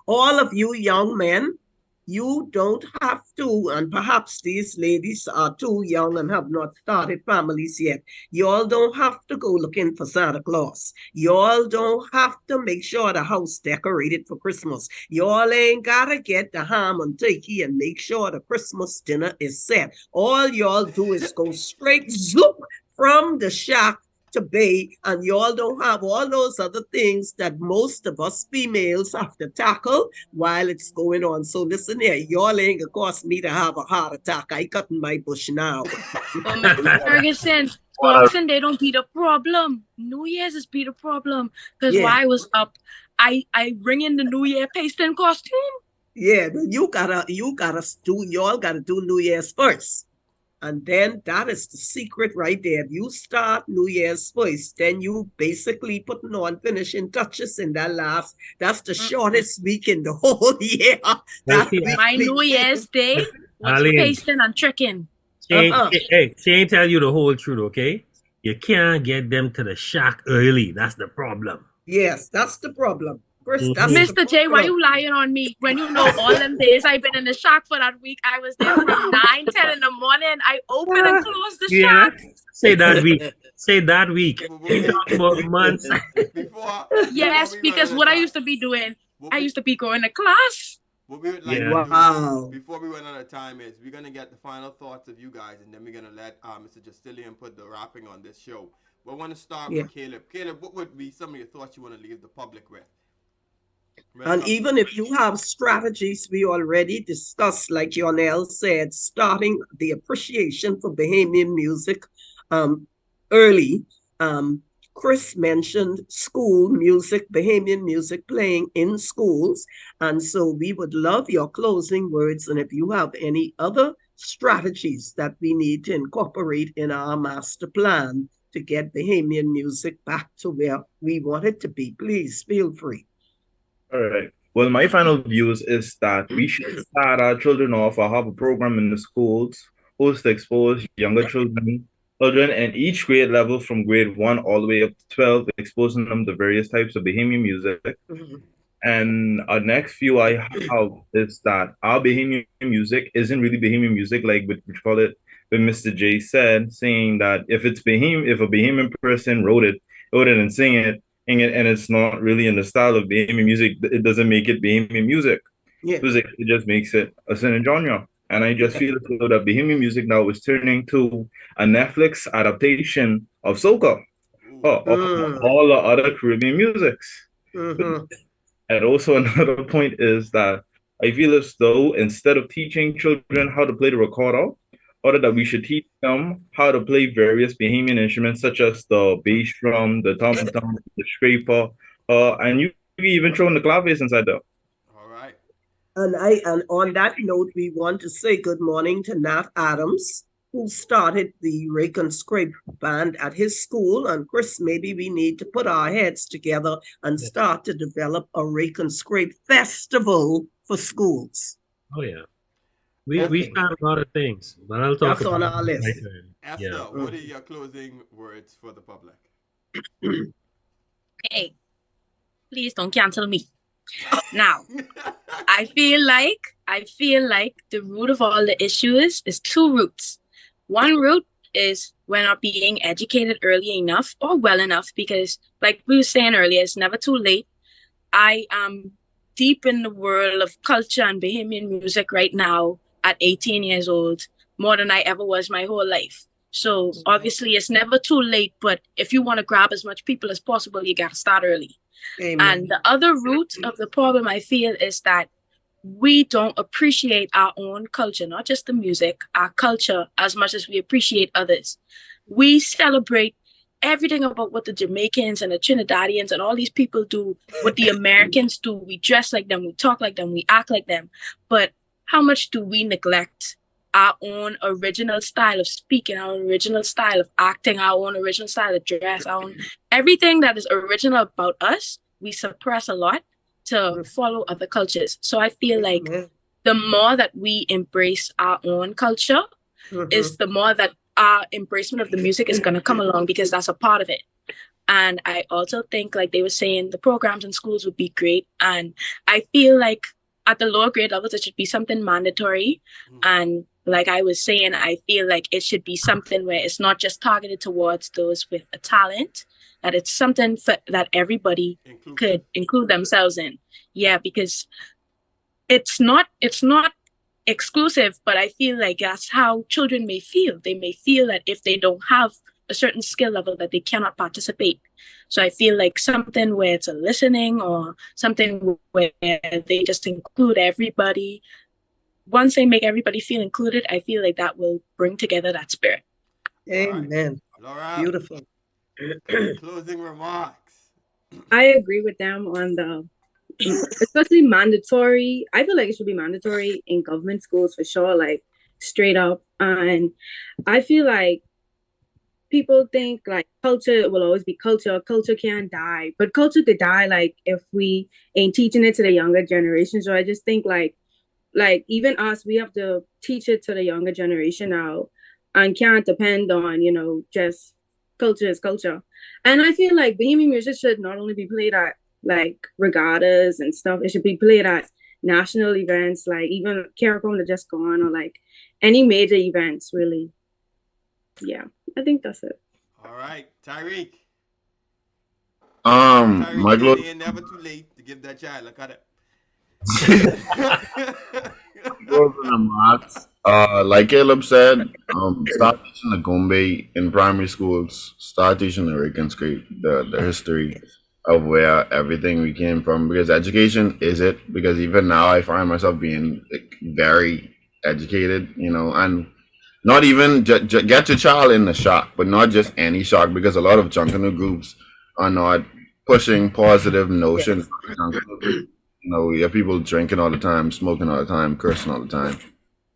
all of you young men, you don't have to, and perhaps these ladies are too young and have not started families yet. Y'all don't have to go looking for Santa Claus. Y'all don't have to make sure the house decorated for Christmas. Y'all ain't gotta get the ham and turkey and make sure the Christmas dinner is set. All y'all do is go straight zoop from the shack to Bay, and y'all don't have all those other things that most of us females have to tackle while it's going on. So listen here, y'all ain't gonna cause me to have a heart attack. I cutting my bush now. But Mr. Ferguson, Boxing Day don't be the problem. New Year's is be the problem. Because while I was up, I bring in the New Year pasting costume. Yeah, y'all gotta do New Year's first. And then that is the secret right there. If you start New Year's first, then you basically putting on finishing touches in that's the shortest week in the whole year. My New Year's Day was pasting and tricking. She ain't tell you the whole truth, okay? You can't get them to the shack early. That's the problem. Yes, that's the problem. Mr. J, why you lying on me? When you know all them days I've been in the shack for that week, I was there from 9, 10 in the morning. I open and close the shack. Say that week. Say that week. You talk about months. Yes, because what I used to be doing, I used to be going to class. What we would like to do before we run out of time is we're going to get the final thoughts of you guys, and then we're going to let Mr. Justilien put the wrapping on this show. But I want to start with Caleb. Caleb, what would be some of your thoughts you want to leave the public with? And even if you have strategies, we already discussed, like Yonel said, starting the appreciation for Bahamian music early. Chris mentioned school music, Bahamian music playing in schools. And so we would love your closing words. And if you have any other strategies that we need to incorporate in our master plan to get Bahamian music back to where we want it to be, please feel free. All right. Well, my final views is that we should start our children off or have a program in the schools who's to expose younger children in each grade level from grade 1 all the way up to 12, exposing them to various types of Bahamian music. And our next view I have is that our Bahamian music isn't really Bahamian music like what we call it, but Mr. J said, saying that if a Bahamian person wrote it and sing it, and it's not really in the style of Bahamian music, it doesn't make it Bahamian music. It just makes it a certain genre. And I just feel as though that Bahamian music now is turning to a Netflix adaptation of soca, of all the other Caribbean musics. And also another point is that I feel as though instead of teaching children how to play the recorder, or that we should teach them how to play various Bahamian instruments such as the bass drum, the tom-tom, the scraper, and you even throw in the claves inside there. All right. And on that note, we want to say good morning to Nat Adams, who started the Rake and Scrape band at his school. And Chris, maybe we need to put our heads together and start to develop a Rake and Scrape festival for schools. Oh, yeah. We start a lot of things, but I'll talk about on our list. Esther, what are your closing words for the public? Hey, please don't cancel me. Now, I feel like the root of all the issues is 2 roots. One root is we're not being educated early enough or well enough, because like we were saying earlier, it's never too late. I am deep in the world of culture and Bahamian music right now at 18 years old, more than I ever was my whole life. So obviously it's never too late, but if you want to grab as much people as possible, you got to start early. Amen. And the other root of the problem, I feel, is that we don't appreciate our own culture, not just the music, our culture, as much as we appreciate others. We celebrate everything about what the Jamaicans and the Trinidadians and all these people do, what the Americans do. We dress like them, we talk like them, we act like them. But how much do we neglect our own original style of speaking, our original style of acting, our own original style of dress, our own everything that is original about us? We suppress a lot to follow other cultures. So I feel like the more that we embrace our own culture is the more that our embracement of the music is going to come along, because that's a part of it. And I also think, like they were saying, the programs in schools would be great. And I feel like at the lower grade levels, it should be something mandatory. And like I was saying, I feel like it should be something where it's not just targeted towards those with a talent, that it's something that everybody could include themselves in. Yeah, because it's not exclusive, but I feel like that's how children may feel. They may feel that if they don't have a certain skill level, that they cannot participate. So I feel like something where it's a listening, or something where they just include everybody. Once they make everybody feel included, I feel like that will bring together that spirit. Amen. Lauryl, Beautiful. closing remarks. I agree with them on the, especially mandatory. I feel like it should be mandatory in government schools for sure, like straight up. And I feel like people think like culture will always be culture. Culture can't die, but culture could die like if we ain't teaching it to the younger generation. So I just think like even us, we have to teach it to the younger generation now, and can't depend on, just culture is culture. And I feel like Bahamian music should not only be played at like regattas and stuff, it should be played at national events, like even Caricom that just gone, or like any major events, really. Yeah, I think that's it. All right, Tyreke. My Tyreke, it ain't never too late to give that child a cut it. Closing remarks. Like Caleb said, start teaching the Gombe in primary schools. Start teaching the Rican the history of where everything we came from, because education is it. Because even now, I find myself being very educated, and not even get your child in the shock, but not just any shock, because a lot of Junkanoo groups are not pushing positive notions. You have people drinking all the time, smoking all the time, cursing all the time.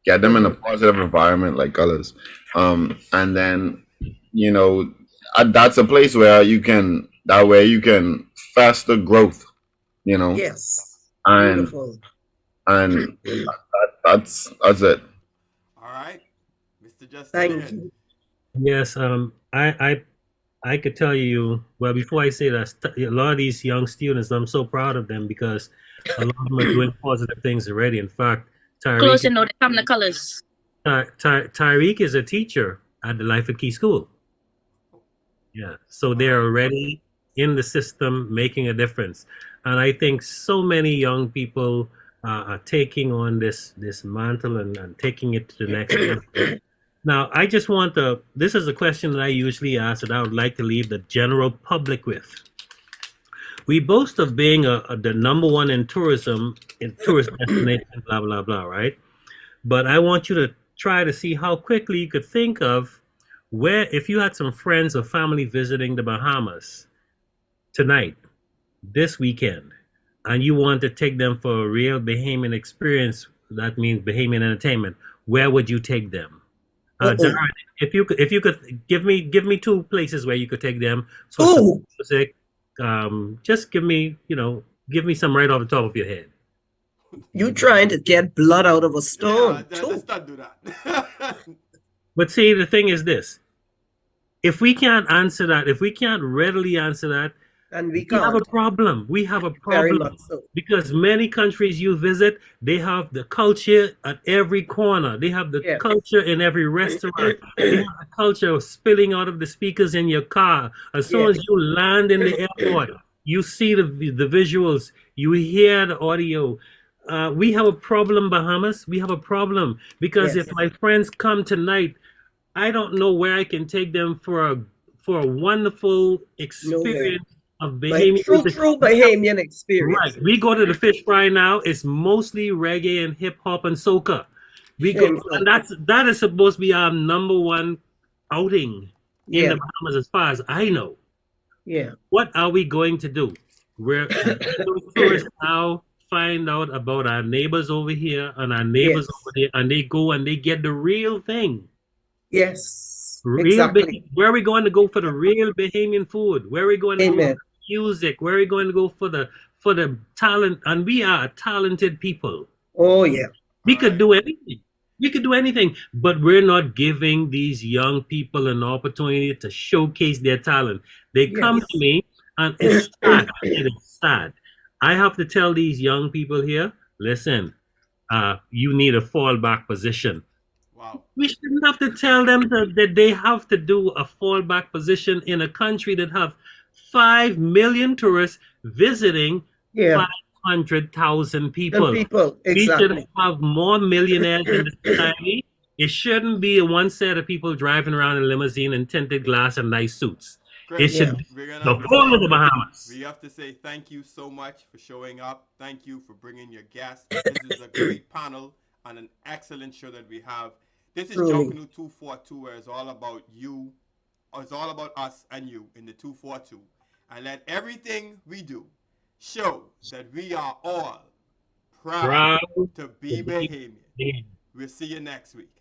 Get them in a positive environment like Colors. And then, that's a place where you can foster growth, Yes. And Beautiful. and that's it. All right, Mr. Justilien. Thank you. Yes, I could tell you, well, before I say that, a lot of these young students, I'm so proud of them, because a lot of them are doing positive things already. In fact, Close and know they come the colors. Tyreke is a teacher at the Life at Key School. Yeah, so they're already in the system making a difference. And I think so many young people are taking on this mantle and taking it to the next level. Now, I just want this is a question that I usually ask that I would like to leave the general public with. We boast of being the #1 in tourism, in tourist destination, blah, blah, blah, right? But I want you to try to see how quickly you could think of where, if you had some friends or family visiting the Bahamas tonight, this weekend, and you want to take them for a real Bahamian experience, that means Bahamian entertainment, where would you take them? Darren, if you could give me 2 places where you could take them for some music, just give me some right off the top of your head. You trying to get blood out of a stone? Yeah, let's not do that. But see, the thing is this: if we can't answer that, if we can't readily answer that, And we have a can't. problem. We have a Very problem much so. because many countries you visit, they have the culture. Because many countries you visit, they have the culture at every corner. They have the culture in every restaurant. They have the culture of spilling out of the speakers in your car. As soon as you land in the airport, you see the visuals, you hear the audio. We have a problem, Bahamas. We have a problem because if my friends come tonight, I don't know where I can take them for a wonderful experience of Bahamian music. True Bahamian experience. Right. We go to the fish fry now. It's mostly reggae and hip hop and soca. We go, and that is supposed to be our #1 outing in the Bahamas, as far as I know. Yeah. What are we going to do? We're tourists now find out about our neighbors over here and our neighbors over there, and they go and they get the real thing. Yes. Exactly. Where are we going to go for the real Bahamian food? Where are we going to go for the music? Where are we going to go for the talent? And we are talented people. Oh yeah. We could do anything. We could do anything, but we're not giving these young people an opportunity to showcase their talent. They come to me, and it's sad. It is sad. I have to tell these young people here, listen, you need a fallback position. Wow. We shouldn't have to tell them that they have to do a fallback position in a country that have 5 million tourists visiting 500,000 people. We should have more millionaires in the society. It shouldn't be one set of people driving around in a limousine and tinted glass and nice suits. It should be the whole of the Bahamas. We have to say thank you so much for showing up. Thank you for bringing your guests. This is a great panel and an excellent show that we have. This is Junkanoo 242, where it's all about you. It's all about us and you in the 242. And let everything we do show that we are all proud to be Bahamian. We'll see you next week.